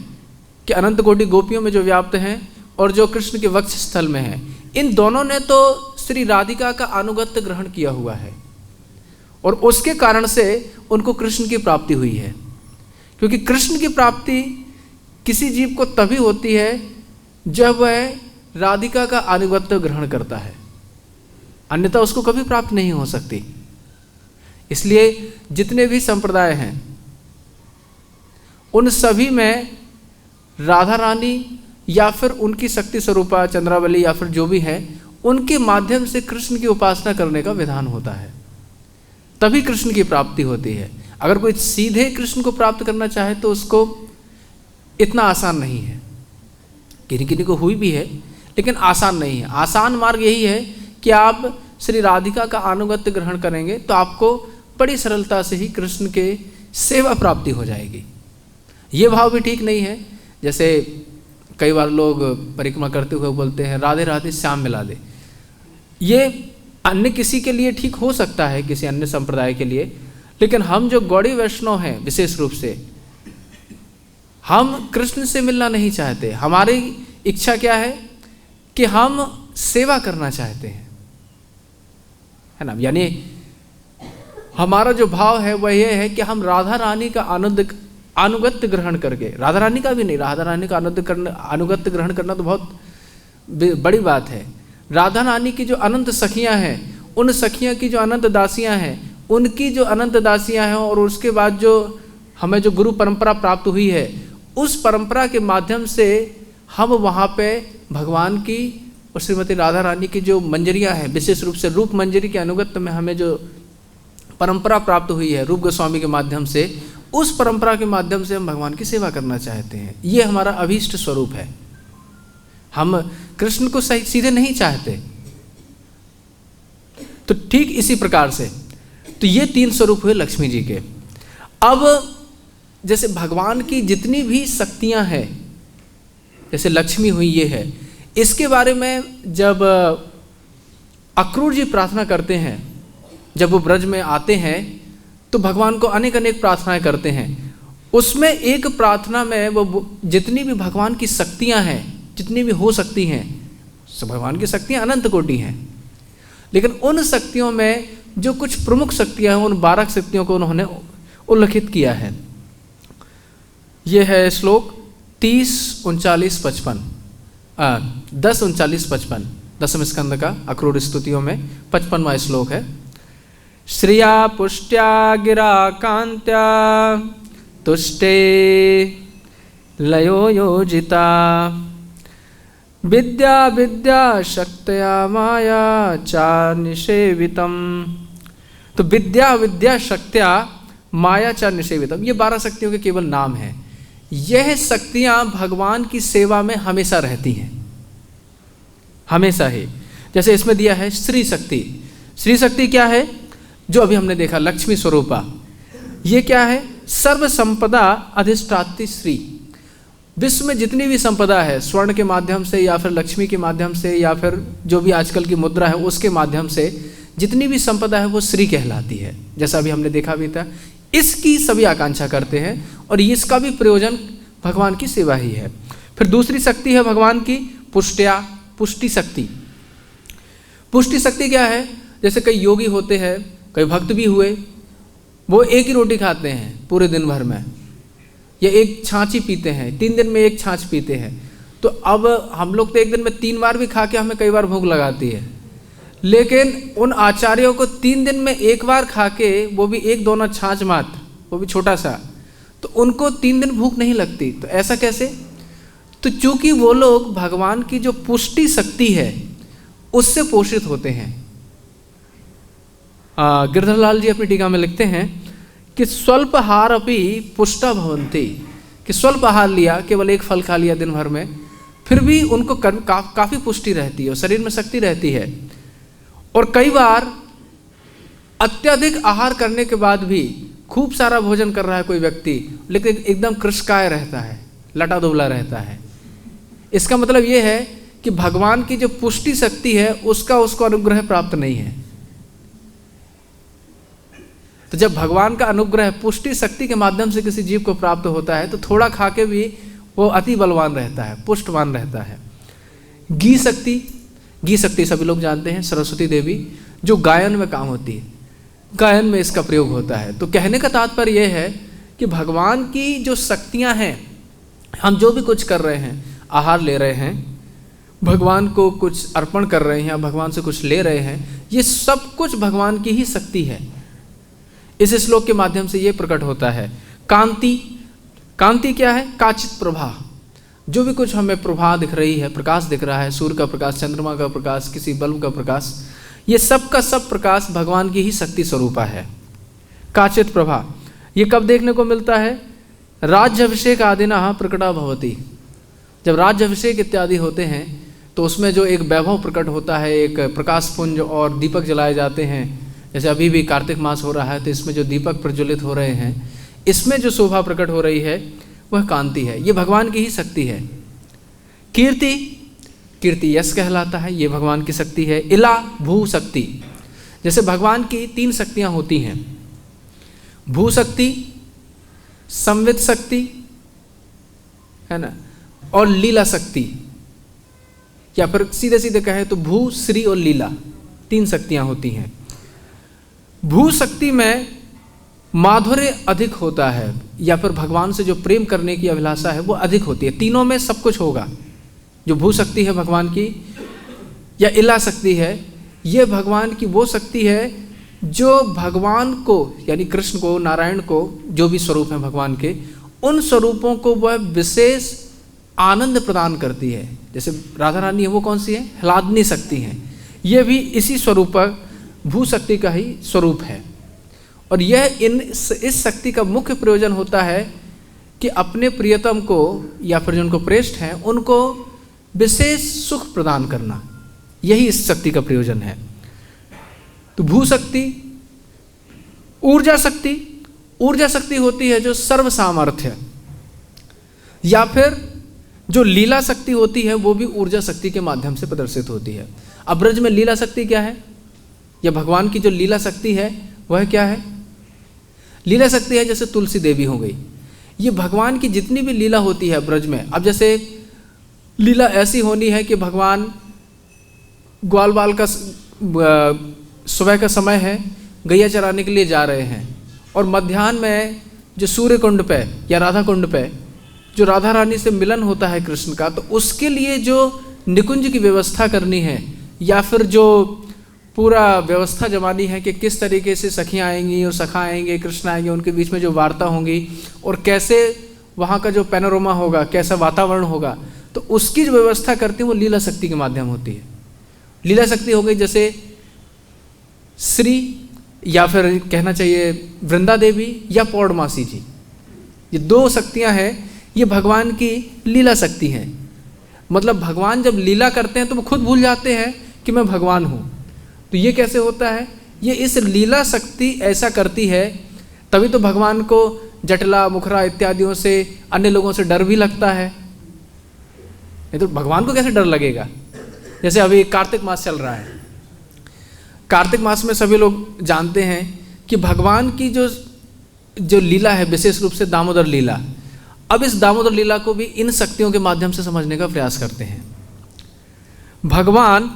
कि अनंत कोटि गोपियों में जो व्याप्त हैं और जो कृष्ण के वक्ष स्थल में है, इन दोनों ने तो श्री राधिका का अनुगत्य ग्रहण किया हुआ है और उसके कारण से उनको कृष्ण की प्राप्ति हुई है। क्योंकि कृष्ण की प्राप्ति किसी जीव को तभी होती है जब वह राधिका का आनुगत्य ग्रहण करता है, अन्यथा उसको कभी प्राप्त नहीं हो सकती। इसलिए जितने भी संप्रदाय हैं उन सभी में राधा रानी या फिर उनकी शक्ति स्वरूपा चंद्रावली या फिर जो भी है, उनके माध्यम से कृष्ण की उपासना करने का विधान होता है, तभी कृष्ण की प्राप्ति होती है। अगर कोई सीधे कृष्ण को प्राप्त करना चाहे तो उसको इतना आसान नहीं है। किन्हीं किन्हीं को हुई भी है, लेकिन आसान नहीं है। आसान मार्ग यही है कि आप श्री राधिका का अनुगत्य ग्रहण करेंगे तो आपको बड़ी सरलता से ही कृष्ण के सेवा प्राप्ति हो जाएगी। ये भाव भी ठीक नहीं है। जैसे कई बार लोग परिक्रमा करते हुए बोलते हैं राधे राधे श्याम मिला दे। ये अन्य किसी के लिए ठीक हो सकता है, किसी अन्य संप्रदाय के लिए, लेकिन हम जो गौड़ी वैष्णव हैं विशेष रूप से, हम कृष्ण से मिलना नहीं चाहते। हमारी इच्छा क्या है कि हम सेवा करना चाहते हैं, है ना। यानी हमारा जो भाव है वह यह है कि हम राधा रानी का अनुगत्य ग्रहण करके, राधा रानी का भी नहीं, राधा रानी का अनुगत्य ग्रहण करना तो बहुत बड़ी बात है। राधा रानी की जो अनंत सखियां हैं, उन सखियां की जो अनंत दासियां हैं, उनकी जो अनंत दासियां हैं, और उसके बाद जो हमें जो गुरु परंपरा प्राप्त हुई है, उस परंपरा के माध्यम से हम वहाँ पे भगवान की और श्रीमती राधा रानी की जो मंजरियाँ हैं, विशेष रूप से रूप मंजरी के अनुगत्य में हमें जो परंपरा प्राप्त हुई है रूप गोस्वामी के माध्यम से, उस परंपरा के माध्यम से हम भगवान की सेवा करना चाहते हैं। ये हमारा अभीष्ट स्वरूप है। हम कृष्ण को सही सीधे नहीं चाहते। तो ठीक इसी प्रकार से तो ये 3 स्वरूप हुए लक्ष्मी जी के। अब जैसे भगवान की जितनी भी शक्तियां हैं, जैसे लक्ष्मी हुई ये है, इसके बारे में जब अक्रूर जी प्रार्थना करते हैं, जब वो ब्रज में आते हैं तो भगवान को अनेक अनेक प्रार्थनाएं करते हैं। उसमें एक प्रार्थना में वो जितनी भी भगवान की शक्तियां हैं, जितनी भी हो सकती हैं, सब भगवान की शक्तियां अनंत कोटि हैं, लेकिन उन शक्तियों में जो कुछ प्रमुख शक्तियां हैं, उन 12 शक्तियों को उन्होंने उल्लेखित किया है। ये है श्लोक 30, 39, 55, 10, 39, 55 दसम स्कंद का अक्रूर स्तुतियों में 55वां श्लोक है। श्रिया पुष्ट्या गिरा कांत्या तुष्टे लयो योजिता विद्या विद्या शक्तया माया चा निषेवितम। तो विद्या विद्या शक्त्या माया चा निषेवितम, ये 12 शक्तियों के केवल नाम हैं। यह शक्तियां भगवान की सेवा में हमेशा रहती हैं, हमेशा ही। जैसे इसमें दिया है श्री शक्ति। श्री शक्ति क्या है? जो अभी हमने देखा लक्ष्मी स्वरूपा। ये क्या है? सर्व संपदा अधिष्ठात्री श्री। विश्व में जितनी भी संपदा है, स्वर्ण के माध्यम से या फिर लक्ष्मी के माध्यम से या फिर जो भी आजकल की मुद्रा है उसके माध्यम से जितनी भी संपदा है वो श्री कहलाती है। जैसा अभी हमने देखा भी था, इसकी सभी आकांक्षा करते हैं और इसका भी प्रयोजन भगवान की सेवा ही है। फिर दूसरी शक्ति है भगवान की पुष्ट्या, पुष्टि शक्ति। पुष्टि शक्ति क्या है? जैसे कई योगी होते हैं, कई भक्त भी हुए, वो एक ही रोटी खाते हैं पूरे दिन भर में, या एक छाछ ही पीते हैं, 3 दिन में एक छाछ पीते हैं। तो अब हम लोग तो एक दिन में 3 बार भी खा के हमें कई बार भूख लगाती है, लेकिन उन आचार्यों को 3 दिन में एक बार खा के, वो भी 1 दोना छाछ मात्र, वो भी छोटा सा, तो उनको 3 दिन भूख नहीं लगती। तो ऐसा कैसे? तो चूंकि वो लोग भगवान की जो पुष्टि शक्ति है उससे पोषित होते हैं। गिरधरलाल जी अपनी टीका में लिखते हैं कि स्वल्पहार अपि पुष्टा भवन्ति, कि स्वल्प आहार लिया, केवल एक फल खा लिया दिन भर में, फिर भी उनको काफ़ी पुष्टि रहती है और शरीर में शक्ति रहती है। और कई बार अत्यधिक आहार करने के बाद भी खूब सारा भोजन कर रहा है कोई व्यक्ति, लेकिन एकदम कृशकाय रहता है, लटा दुबला रहता है। इसका मतलब ये है कि भगवान की जो पुष्टि शक्ति है उसका उसको अनुग्रह प्राप्त नहीं है। तो जब भगवान का अनुग्रह पुष्टि शक्ति के माध्यम से किसी जीव को प्राप्त होता है तो थोड़ा खा के भी वो अति बलवान रहता है, पुष्टवान रहता है। घी शक्ति, घी शक्ति सभी लोग जानते हैं, सरस्वती देवी, जो गायन में काम होती है, गायन में इसका प्रयोग होता है। तो कहने का तात्पर्य यह है कि भगवान की जो शक्तियां हैं, हम जो भी कुछ कर रहे हैं, आहार ले रहे हैं, भगवान को कुछ अर्पण कर रहे हैं या भगवान से कुछ ले रहे हैं, ये सब कुछ भगवान की ही शक्ति है। इस श्लोक के माध्यम से ये प्रकट होता है। कांति, कांति क्या है? काचित प्रभा। जो भी कुछ हमें प्रभा दिख रही है, प्रकाश दिख रहा है, सूर्य का प्रकाश, चंद्रमा का प्रकाश, किसी बल्ब का प्रकाश, ये सब का सब प्रकाश भगवान की ही शक्ति स्वरूपा है। काचित प्रभा, ये कब देखने को मिलता है? राज्याभिषेक आदिना प्रकटा भवती। जब राज्याभिषेक इत्यादि होते हैं तो उसमें जो एक वैभव प्रकट होता है, एक प्रकाश पुंज और दीपक जलाए जाते हैं। जैसे अभी भी कार्तिक मास हो रहा है तो इसमें जो दीपक प्रज्वलित हो रहे हैं, इसमें जो शोभा प्रकट हो रही है वह कांति है। ये भगवान की ही शक्ति है। कीर्ति, कीर्ति यश कहलाता है, ये भगवान की शक्ति है। इला, भू शक्ति। जैसे भगवान की 3 शक्तियाँ होती हैं, भू शक्ति, संवित शक्ति है ना, और लीला शक्ति, या फिर सीधे सीधे कहें तो भू, श्री और लीला, 3 शक्तियाँ होती हैं। भू शक्ति में माधुर्य अधिक होता है, या फिर भगवान से जो प्रेम करने की अभिलाषा है वो अधिक होती है। तीनों में सब कुछ होगा। जो भू शक्ति है भगवान की, या इला शक्ति है, ये भगवान की वो शक्ति है जो भगवान को, यानी कृष्ण को, नारायण को, जो भी स्वरूप हैं भगवान के, उन स्वरूपों को वह विशेष आनंद प्रदान करती है। जैसे राधा रानी है, वो कौन सी है? ह्लादनी शक्ति है। ये भी इसी स्वरूप, भू शक्ति का ही स्वरूप है। और यह इस शक्ति का मुख्य प्रयोजन होता है कि अपने प्रियतम को या फिर जिनको प्रेष्ठ हैं उनको विशेष सुख प्रदान करना, यही इस शक्ति का प्रयोजन है। तो भू शक्ति। ऊर्जा शक्ति, ऊर्जा शक्ति होती है जो सर्व सामर्थ्य, या फिर जो लीला शक्ति होती है वो भी ऊर्जा शक्ति के माध्यम से प्रदर्शित होती है। अब ब्रज में लीला शक्ति क्या है, या भगवान की जो लीला शक्ति है वह क्या है? लीला शक्ति है जैसे तुलसी देवी हो गई। ये भगवान की जितनी भी लीला होती है ब्रज में, अब जैसे लीला ऐसी होनी है कि भगवान ग्वाल बाल का सुबह का समय है, गैया चराने के लिए जा रहे हैं, और मध्याह्न में जो सूर्य कुंड पे या राधा कुंड पे जो राधा रानी से मिलन होता है कृष्ण का, तो उसके लिए जो निकुंज की व्यवस्था करनी है, या फिर जो पूरा व्यवस्था जमानी है कि किस तरीके से सखियाँ आएंगी और सखा आएंगे, कृष्ण आएंगे, उनके बीच में जो वार्ता होंगी और कैसे वहाँ का जो पैनोरमा होगा, कैसा वातावरण होगा, तो उसकी जो व्यवस्था करती है वो लीला शक्ति के माध्यम होती है। लीला शक्ति हो गई जैसे श्री, या फिर कहना चाहिए वृंदा देवी या पौर्णमासी जी। ये 2 शक्तियाँ हैं, ये भगवान की लीला शक्ति हैं। मतलब भगवान जब लीला करते हैं तो वो खुद भूल जाते हैं कि मैं भगवान हूँ। तो ये कैसे होता है? ये इस लीला शक्ति ऐसा करती है, तभी तो भगवान को जटला, मुखरा इत्यादियों से, अन्य लोगों से डर भी लगता है। नहीं तो भगवान को कैसे डर लगेगा? जैसे अभी कार्तिक मास चल रहा है, कार्तिक मास में सभी लोग जानते हैं कि भगवान की जो लीला है विशेष रूप से दामोदर लीला। अब इस दामोदर लीला को भी इन शक्तियों के माध्यम से समझने का प्रयास करते हैं। भगवान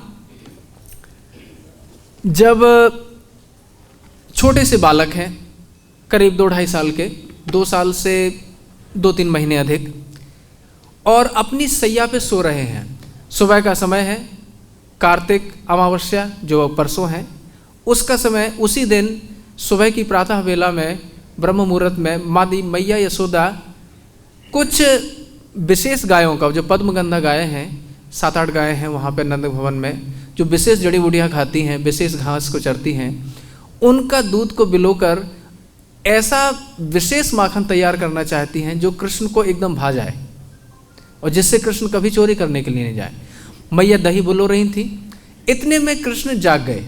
जब छोटे से बालक हैं, करीब 2-2.5 साल के, 2 साल से 2-3 महीने अधिक, और अपनी सैया पे सो रहे हैं। सुबह का समय है, कार्तिक अमावस्या जो परसों है उसका समय, उसी दिन सुबह की प्रातः वेला में ब्रह्म मुहूर्त में मादी मैया यशोदा कुछ विशेष गायों का, जो पद्मगंधा गायें हैं, 7-8 गायें हैं वहाँ पे नंद भवन में, जो विशेष जड़ी बूटियाँ खाती हैं, विशेष घास को चरती हैं, उनका दूध को बिलोकर ऐसा विशेष माखन तैयार करना चाहती हैं जो कृष्ण को एकदम भा जाए और जिससे कृष्ण कभी चोरी करने के लिए नहीं जाए। मैया दही बुलो रही थी, इतने में कृष्ण जाग गए,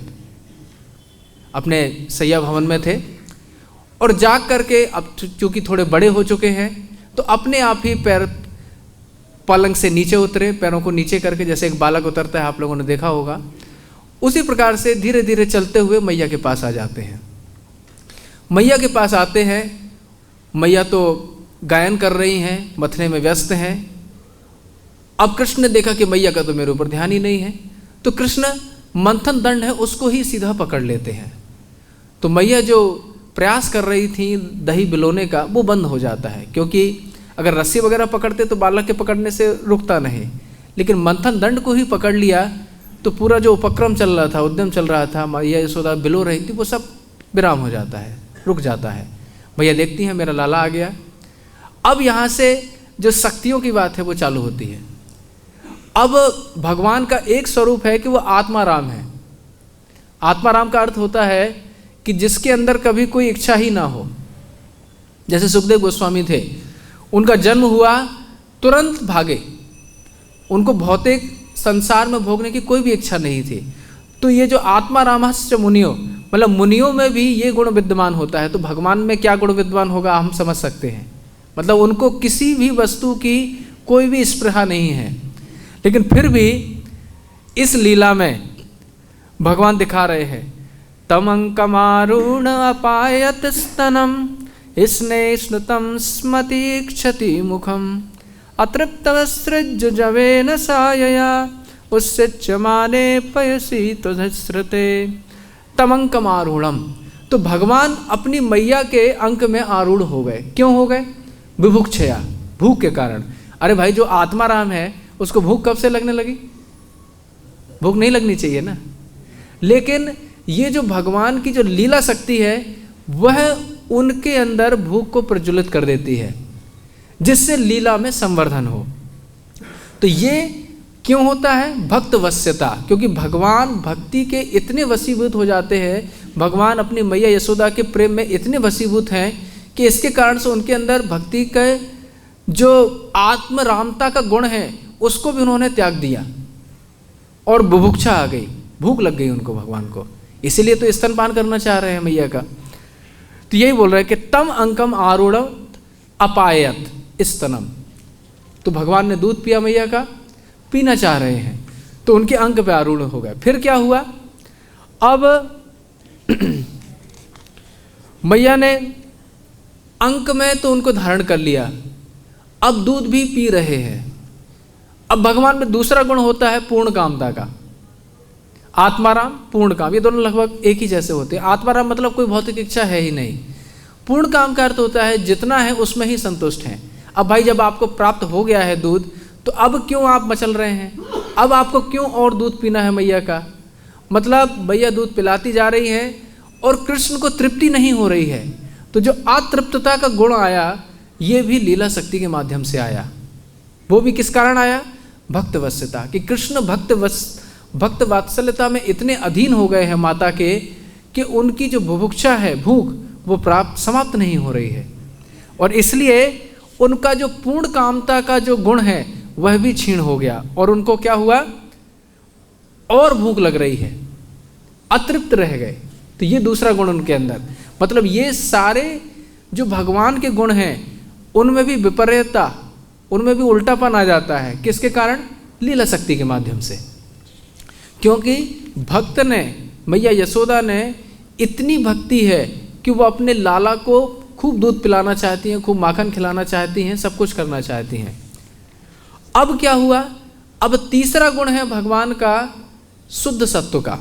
अपने सैया भवन में थे, और जाग करके अब चूंकि थोड़े बड़े हो चुके हैं तो अपने आप ही पैर पलंग से नीचे उतरे, पैरों को नीचे करके, जैसे एक बालक उतरता है, आप लोगों ने देखा होगा, उसी प्रकार से धीरे धीरे चलते हुए मैया के पास आ जाते हैं। मैया के पास आते हैं, मैया तो गायन कर रही हैं, मथने में व्यस्त हैं। अब कृष्ण ने देखा कि मैया का तो मेरे ऊपर ध्यान ही नहीं है, तो कृष्ण मंथन दंड है उसको ही सीधा पकड़ लेते हैं। तो मैया जो प्रयास कर रही थी दही बिलोने का, वो बंद हो जाता है, क्योंकि अगर रस्सी वगैरह पकड़ते तो बालक के पकड़ने से रुकता नहीं, लेकिन मंथन दंड को ही पकड़ लिया तो पूरा जो उपक्रम चल रहा था, उद्यम चल रहा था, मैया यशोदा बिलो रही थी, वो सब विराम हो जाता है, रुक जाता है। मैया देखती हैं मेरा लाला आ गया। अब यहाँ से जो शक्तियों की बात है वो चालू होती है। अब भगवान का एक स्वरूप है कि वो आत्माराम है। आत्माराम का अर्थ होता है कि जिसके अंदर कभी कोई इच्छा ही ना हो। जैसे सुखदेव गोस्वामी थे, उनका जन्म हुआ, तुरंत भागे, उनको भौतिक संसार में भोगने की कोई भी इच्छा नहीं थी। तो ये जो आत्मारामश्च मुनियो, मतलब मुनियों में भी ये गुण विद्यमान होता है, तो भगवान में क्या गुण विद्यमान होगा हम समझ सकते हैं। मतलब उनको किसी भी वस्तु की कोई भी स्पृहा नहीं है, लेकिन फिर भी इस लीला में भगवान दिखा रहे हैं, तमंकमारुण अपायत स्तनम स्ने स्नुतम स्मति क्षति मुखम अतृप्तवस्त्रज जवेन सायया उच्यमाने पयसी तुधश्रुते। तमंकमारूढ़म, तो भगवान अपनी मैया के अंक में आरूढ़ हो गए। क्यों हो गए? विभुक्षया, भूख के कारण। अरे भाई, जो आत्माराम है उसको भूख कब से लगने लगी? भूख नहीं लगनी चाहिए ना। लेकिन ये जो भगवान की जो लीला शक्ति है वह उनके अंदर भूख को प्रज्वलित कर देती है, जिससे लीला में संवर्धन हो। तो ये क्यों होता है? भक्त वश्यता, क्योंकि भगवान भक्ति के इतने वशीभूत हो जाते हैं, भगवान अपनी मैया यशोदा के प्रेम में इतने वशीभूत हैं कि इसके कारण से उनके अंदर भक्ति के जो आत्मरामता का गुण है उसको भी उन्होंने त्याग दिया और बुभुक्षा आ गई, भूख लग गई उनको भगवान को। इसीलिए तो स्तनपान करना चाह रहे हैं मैया का। तो यही बोल रहे हैं कि तम अंकम आरूढ़ अपायत स्तनम, तो भगवान ने दूध पिया मैया का, पीना चाह रहे हैं, तो उनके अंक पे आरूढ़ हो गए। फिर क्या हुआ? अब मैया ने अंक में तो उनको धारण कर लिया, अब दूध भी पी रहे हैं। अब भगवान में दूसरा गुण होता है पूर्ण कामता का। आत्माराम, पूर्ण काम, ये दोनों लगभग एक ही जैसे होते हैं। आत्माराम मतलब कोई भौतिक इच्छा है ही नहीं। पूर्ण काम का अर्थ होता है जितना है उसमें ही संतुष्ट हैं। अब भाई, जब आपको प्राप्त हो गया है दूध, तो अब क्यों आप मचल रहे हैं? अब आपको क्यों और दूध पीना है मैया का? मतलब मैया दूध पिलाती जा रही है और कृष्ण को तृप्ति नहीं हो रही है। तो जो अतृप्तता का गुण आया, ये भी लीला शक्ति के माध्यम से आया। वो भी किस कारण आया? भक्त वश्यता, कि कृष्ण भक्त वात्सल्यता में इतने अधीन हो गए हैं माता के कि उनकी जो बुभुक्षा है, भूख, वो समाप्त नहीं हो रही है, और इसलिए उनका जो पूर्ण कामता का जो गुण है वह भी क्षीण हो गया, और उनको क्या हुआ? और भूख लग रही है, अतृप्त रह गए। तो ये दूसरा गुण उनके अंदर, मतलब ये सारे जो भगवान के गुण हैं उनमें भी विपर्यता, उनमें भी उल्टापन आ जाता है। किसके कारण? लीला शक्ति के माध्यम से। क्योंकि भक्त ने, मैया यशोदा ने इतनी भक्ति है कि वो अपने लाला को खूब दूध पिलाना चाहती हैं, खूब माखन खिलाना चाहती हैं, सब कुछ करना चाहती हैं। अब क्या हुआ? अब तीसरा गुण है भगवान का शुद्ध सत्व का,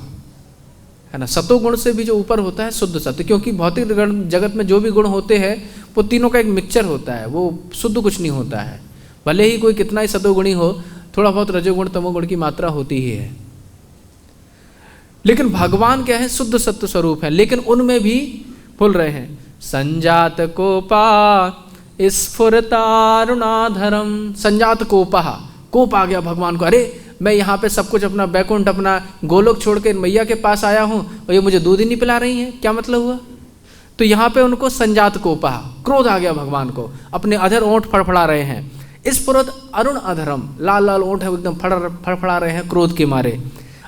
है ना। सतो गुण से भी जो ऊपर होता है शुद्ध सत्व, क्योंकि भौतिक जगत में जो भी गुण होते हैं वो तीनों का एक मिक्सचर होता है, वो शुद्ध कुछ नहीं होता है। भले ही कोई कितना ही सतोगुणी हो, थोड़ा बहुत रजोगुण तमोगुण की मात्रा होती ही है। लेकिन भगवान क्या है? शुद्ध सत्व स्वरूप है। लेकिन उनमें भी बोल रहे हैं, संजात कोपा स्फुरतारुणाधरम। संजात कोपा, कोप आ गया भगवान को। अरे मैं यहाँ पे सब कुछ अपना बैकुंठ, अपना गोलोक छोड़ के मैया के पास आया हूँ और ये मुझे दूध ही नहीं पिला रही हैं, क्या मतलब हुआ? तो यहाँ पे उनको संजात कोपा, क्रोध आ गया भगवान को, अपने अधर ओंठ फड़फड़ा रहे हैं। स्फुरत अरुण अधरम, लाल लाल ओंठ है, एकदम फड़फड़ा रहे हैं क्रोध के मारे।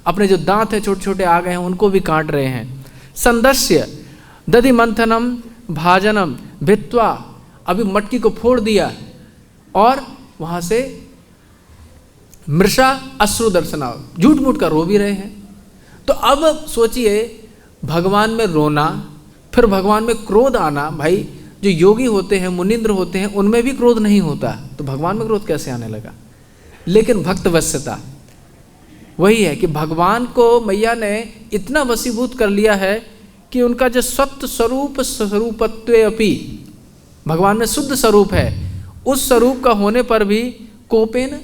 अपने जो दांत है छोटे छोटे आ गए हैं, उनको भी काट रहे हैं। संदस्य दधि मंथनम भाजनम भित्वा, अभी मटकी को फोड़ दिया और वहाँ से मृषा अश्रु दर्शना, झूठ मूठ का रो भी रहे हैं। तो अब सोचिए, भगवान में रोना, फिर भगवान में क्रोध आना। भाई जो योगी होते हैं, मुनिंद्र होते हैं, उनमें भी क्रोध नहीं होता, तो भगवान में क्रोध कैसे आने लगा? लेकिन भक्त वश्यता वही है कि भगवान को मैया ने इतना वशीभूत कर लिया है कि उनका जो सत्य स्वरूप स्वरूपत्वे अपि, भगवान में शुद्ध स्वरूप है, उस स्वरूप का होने पर भी कोपेन,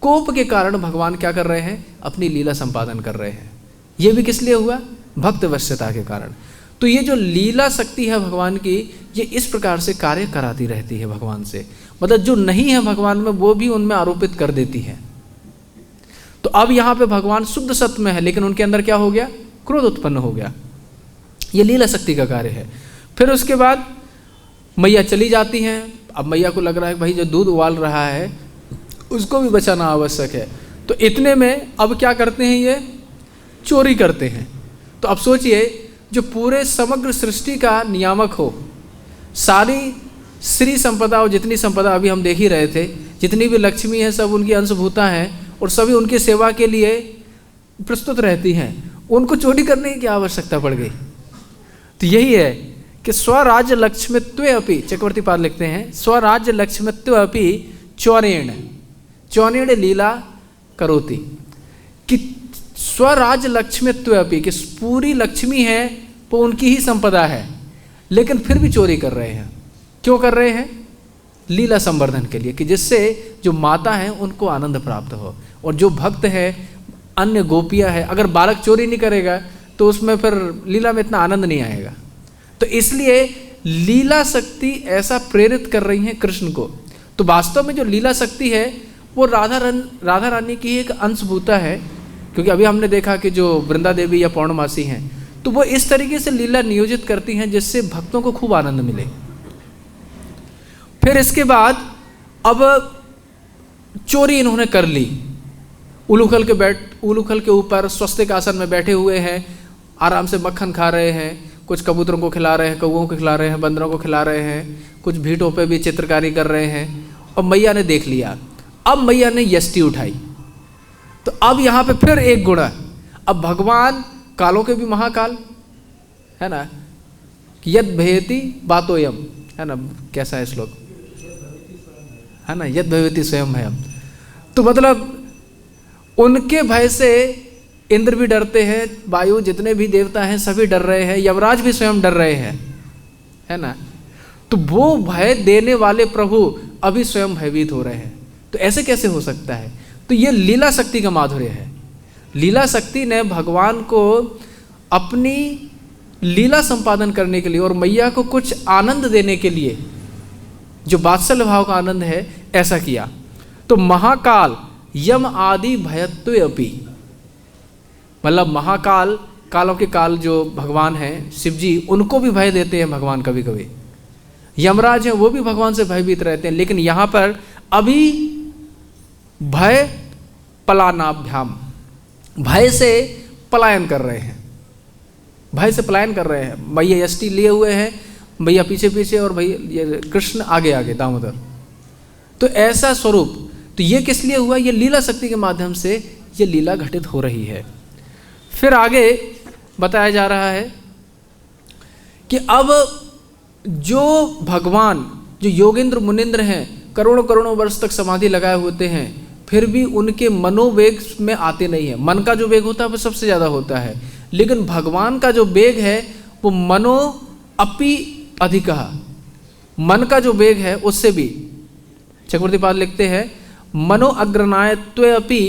कोप के कारण भगवान क्या कर रहे हैं, अपनी लीला संपादन कर रहे हैं। ये भी किस लिए हुआ, भक्त वश्यता के कारण। तो ये जो लीला शक्ति है भगवान की, ये इस प्रकार से कार्य कराती रहती है भगवान से, मतलब जो नहीं है भगवान में वो भी उनमें आरोपित कर देती है। तो अब यहाँ पे भगवान शुद्ध सत्य में है, लेकिन उनके अंदर क्या हो गया, क्रोध उत्पन्न हो गया। ये लीला शक्ति का कार्य है। फिर उसके बाद मैया चली जाती हैं। अब मैया को लग रहा है भाई जो दूध उबाल रहा है उसको भी बचाना आवश्यक है। तो इतने में अब क्या करते हैं, ये चोरी करते हैं। तो अब सोचिए, जो पूरे समग्र सृष्टि का नियामक हो, सारी श्री संपदा और जितनी संपदा अभी हम देख ही रहे थे, जितनी भी लक्ष्मी है सब उनकी अंशभूता हैं और सभी उनकी सेवा के लिए प्रस्तुत रहती हैं, उनको चोरी करने की क्या आवश्यकता पड़ गई। तो यही है कि स्वराज्य लक्ष्मित्वे अपि, चक्रवर्ती पाद लिखते हैं, स्वराज्य लक्ष्मित्वे अपि चौरेण, चौरेण लीला करोति, कि स्वराज्य लक्ष्मित्वे अपि, कि पूरी लक्ष्मी है वो उनकी ही संपदा है, लेकिन फिर भी चोरी कर रहे हैं। क्यों कर रहे हैं, लीला संवर्धन के लिए, कि जिससे जो माता है उनको आनंद प्राप्त हो, और जो भक्त है, अन्य गोपियाँ है, अगर बालक चोरी नहीं करेगा तो उसमें फिर लीला में इतना आनंद नहीं आएगा। तो इसलिए लीला शक्ति ऐसा प्रेरित कर रही है कृष्ण को। तो वास्तव में जो लीला शक्ति है वो राधा रानी की एक अंशभूता है, क्योंकि अभी हमने देखा कि जो वृंदा देवी या पौर्णमासी हैं तो वो इस तरीके से लीला नियोजित करती हैं जिससे भक्तों को खूब आनंद मिले। फिर इसके बाद अब चोरी इन्होंने कर ली। उलूखल के ऊपर स्वस्तिक आसन में बैठे हुए हैं, आराम से मक्खन खा रहे हैं, कुछ कबूतरों को खिला रहे हैं, कौओं को खिला रहे हैं, बंदरों को खिला रहे हैं, कुछ भीटों पे भी चित्रकारी कर रहे हैं। और मैया ने देख लिया। अब मैया ने यष्टि उठाई। तो अब यहाँ पे फिर एक गुण है। अब भगवान कालों के भी महाकाल है ना, यद भयति बातोयम, है ना, कैसा है श्लोक, है ना, यद भयति स्वयं भयम। तो मतलब उनके भय से इंद्र भी डरते हैं, वायु जितने भी देवता हैं सभी डर रहे हैं, यमराज भी स्वयं डर रहे हैं, है ना। तो वो भय देने वाले प्रभु अभी स्वयं भयभीत हो रहे हैं। तो ऐसे कैसे हो सकता है। तो ये लीला शक्ति का माधुर्य है। लीला शक्ति ने भगवान को अपनी लीला संपादन करने के लिए और मैया को कुछ आनंद देने के लिए, जो वात्सल्य भाव का आनंद है, ऐसा किया। तो महाकाल यम आदि भयत्वे अपि, मतलब महाकाल, कालों के काल जो भगवान हैं शिव जी, उनको भी भय देते हैं भगवान कभी कभी। यमराज हैं वो भी भगवान से भयभीत रहते हैं। लेकिन यहाँ पर अभी भय पलानाभ्याम, भय से पलायन कर रहे हैं, भय से पलायन कर रहे हैं। मैया यष्टि लिए हुए हैं, भैया पीछे पीछे और भैया कृष्ण आगे आगे दामोदर। तो ऐसा स्वरूप, तो ये किस लिए हुआ, ये लीला शक्ति के माध्यम से ये लीला घटित हो रही है। फिर आगे बताया जा रहा है कि अब जो भगवान, जो योगेंद्र मुनिंद्र हैं, करोड़ों करोड़ों वर्ष तक समाधि लगाए होते हैं, फिर भी उनके मनोवेग में आते नहीं है। मन का जो वेग होता है वो सबसे ज़्यादा होता है, लेकिन भगवान का जो वेग है वो मनो अपि अधिक, मन का जो वेग है उससे भी। चक्रवर्ती पाद लिखते हैं मनो अग्रनायत्वे अपि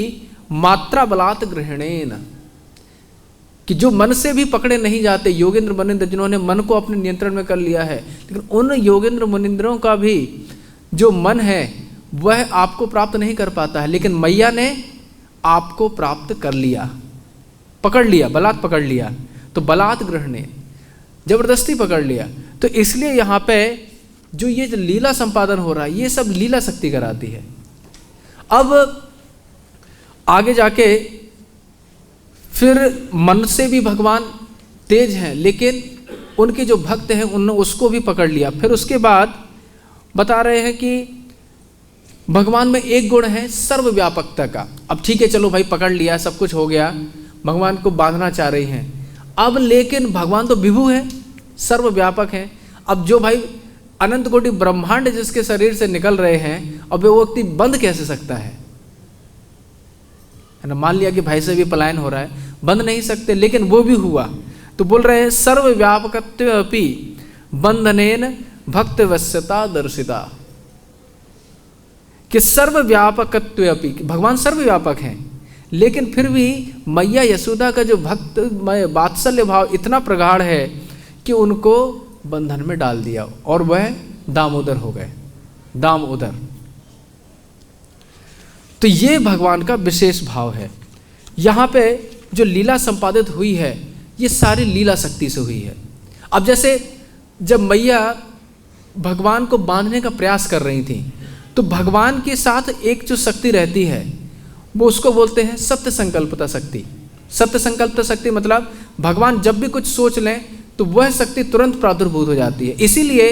मात्रा बलात् गृहणेन, कि जो मन से भी पकड़े नहीं जाते योगेंद्र मुनिंद्र, जिन्होंने मन को अपने नियंत्रण में कर लिया है, लेकिन उन योगेंद्र मुनिंद्रों का भी जो मन है वह आपको प्राप्त नहीं कर पाता है। लेकिन मैया ने आपको प्राप्त कर लिया, पकड़ लिया, बलात् पकड़ लिया। तो बलात् ग्रहणे, जबरदस्ती पकड़ लिया। तो इसलिए यहाँ पे जो ये जो लीला संपादन हो रहा है, ये सब लीला शक्ति कराती है। अब आगे जाके फिर मन से भी भगवान तेज हैं, लेकिन उनके जो भक्त हैं उन्होंने उसको भी पकड़ लिया। फिर उसके बाद बता रहे हैं कि भगवान में एक गुण है सर्वव्यापकता का। अब ठीक है, चलो भाई पकड़ लिया, सब कुछ हो गया, भगवान को बांधना चाह रही हैं। अब लेकिन भगवान तो विभु है, सर्वव्यापक है। अब जो भाई अनंत कोटि ब्रह्मांड जिसके शरीर से निकल रहे हैं, अब वो व्यक्ति बंद कैसे सकता है ना। मान लिया कि भाई से भी पलायन हो रहा है, बंद नहीं सकते, लेकिन वो भी हुआ। तो बोल रहे हैं सर्वव्यापकत्वे अपि बंधनेन भक्तवश्यता दर्शिता, कि सर्वव्यापकत्वे अपि, भगवान सर्वव्यापक हैं, लेकिन फिर भी मैया यशोदा का जो भक्त वात्सल्य भाव इतना प्रगाढ़ है कि उनको बंधन में डाल दिया और वह दामोदर हो गए, दामोदर। तो ये भगवान का विशेष भाव है। यहाँ पे जो लीला संपादित हुई है ये सारी लीला शक्ति से हुई है। अब जैसे जब मैया भगवान को बांधने का प्रयास कर रही थी तो भगवान के साथ एक जो शक्ति रहती है वो उसको बोलते हैं सत्य संकल्पता शक्ति। सत्य संकल्पता शक्ति मतलब भगवान जब भी कुछ सोच लें तो वह शक्ति तुरंत प्रादुर्भूत हो जाती है। इसीलिए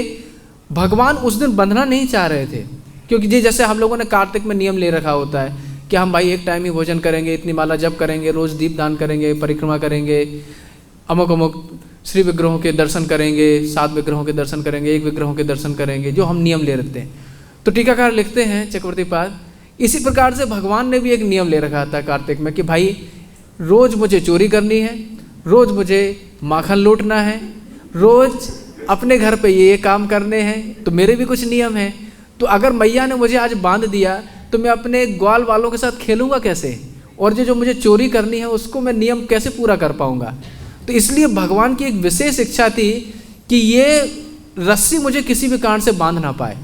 भगवान उस दिन बंधना नहीं चाह रहे थे, क्योंकि जैसे हम लोगों ने कार्तिक में नियम ले रखा होता है कि हम भाई एक टाइम ही भोजन करेंगे, इतनी माला जप करेंगे, रोज दीप दान करेंगे, परिक्रमा करेंगे, अमुक अमुक श्री विग्रहों के दर्शन करेंगे, 7 विग्रहों के दर्शन करेंगे, 1 विग्रहों के दर्शन करेंगे, जो हम नियम ले रखते हैं। तो टीकाकार लिखते हैं चक्रवर्ती पाद, इसी प्रकार से भगवान ने भी एक नियम ले रखा था कार्तिक में कि भाई रोज मुझे चोरी करनी है, रोज मुझे माखन लूटना है, रोज अपने घर पे ये काम करने हैं, तो मेरे भी कुछ नियम हैं। तो अगर मैया ने मुझे आज बांध दिया तो मैं अपने ग्वाल वालों के साथ खेलूंगा कैसे, और जो मुझे चोरी करनी है उसको मैं नियम कैसे पूरा कर पाऊंगा। तो इसलिए भगवान की एक विशेष इच्छा थी कि ये रस्सी मुझे किसी भी कारण से बांध ना पाए।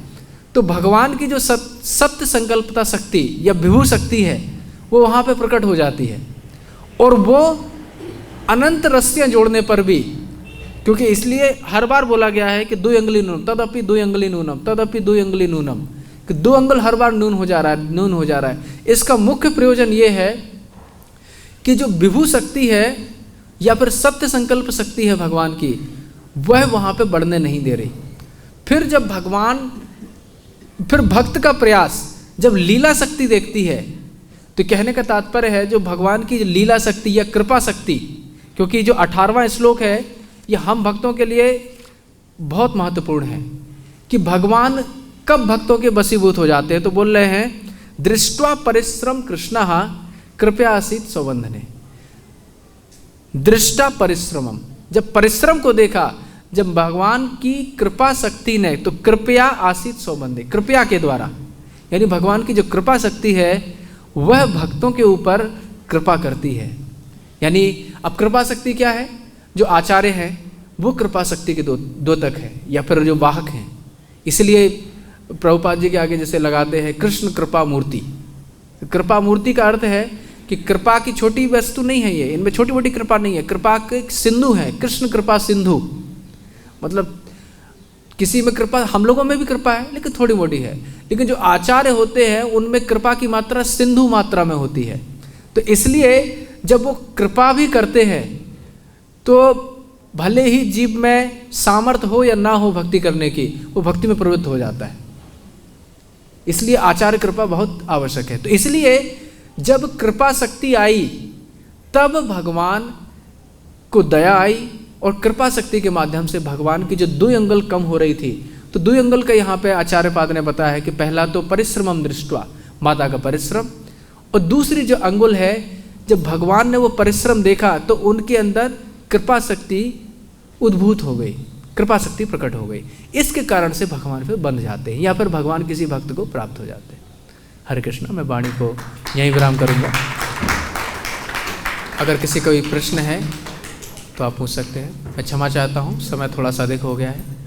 तो भगवान की जो सत्य संकल्पता शक्ति या विभू शक्ति है वो वहाँ पे प्रकट हो जाती है, और वो अनंत रस्सियाँ जोड़ने पर भी, क्योंकि इसलिए हर बार बोला गया है कि 2 अंगुली नूनम तदपि 2 अंगुली नूनम तदपि 2 अंगुली नूनम, कि 2 अंगुल हर बार नून हो जा रहा है। इसका मुख्य प्रयोजन ये है कि जो विभू शक्ति है या फिर सत्य संकल्प शक्ति है भगवान की, वह वहाँ पे बढ़ने नहीं दे रही। फिर भक्त का प्रयास जब लीला शक्ति देखती है, तो कहने का तात्पर्य है जो भगवान की लीला शक्ति या कृपा शक्ति, क्योंकि जो 18वां श्लोक है ये हम भक्तों के लिए बहुत महत्वपूर्ण है कि भगवान कब भक्तों के वशीभूत हो जाते हैं। तो बोल रहे हैं दृष्ट्वा परिश्रम कृष्णः कृपया आसीत सौबंधने। दृष्टा परिश्रमम, जब परिश्रम को देखा, जब भगवान की कृपा शक्ति ने, तो कृपया आसीत सौबंधे, कृपया के द्वारा, यानी भगवान की जो कृपा शक्ति है वह भक्तों के ऊपर कृपा करती है। यानी अब कृपा शक्ति क्या है, जो आचार्य हैं वो कृपा शक्ति के द्योतक है या फिर जो वाहक हैं। इसलिए प्रभुपाद जी के आगे जैसे लगाते हैं कृष्ण कृपा मूर्ति। कृपा मूर्ति का अर्थ है कि कृपा की छोटी वस्तु नहीं है ये, इनमें छोटी मोटी कृपा नहीं है, कृपा के सिंधु है, कृष्ण कृपा सिंधु। मतलब किसी में कृपा, हम लोगों में भी कृपा है लेकिन थोड़ी मोटी है, लेकिन जो आचार्य होते हैं उनमें कृपा की मात्रा सिंधु मात्रा में होती है। तो इसलिए जब वो कृपा भी करते हैं तो भले ही जीव में सामर्थ्य हो या ना हो भक्ति करने की, वो भक्ति में प्रवृत्त हो जाता है। इसलिए आचार्य कृपा बहुत आवश्यक है। तो इसलिए जब कृपा शक्ति आई तब भगवान को दया आई, और कृपा शक्ति के माध्यम से भगवान की जो 2 अंगुल कम हो रही थी, तो 2 अंगुल का यहाँ पे आचार्य पाद ने बताया है कि पहला तो परिश्रमम दृष्ट्वा, माता का परिश्रम, और दूसरी जो अंगुल है, जब भगवान ने वो परिश्रम देखा तो उनके अंदर कृपा शक्ति उद्भूत हो गई, कृपा शक्ति प्रकट हो गई। इसके कारण से भगवान फिर बंध जाते हैं या फिर भगवान किसी भक्त को प्राप्त हो जाते हैं। हरे कृष्णा। मैं वाणी को यहीं विराम करूँगा। अगर किसी कोई प्रश्न है तो आप पूछ सकते हैं। मैं क्षमा चाहता हूँ, समय थोड़ा सा अधिक हो गया है।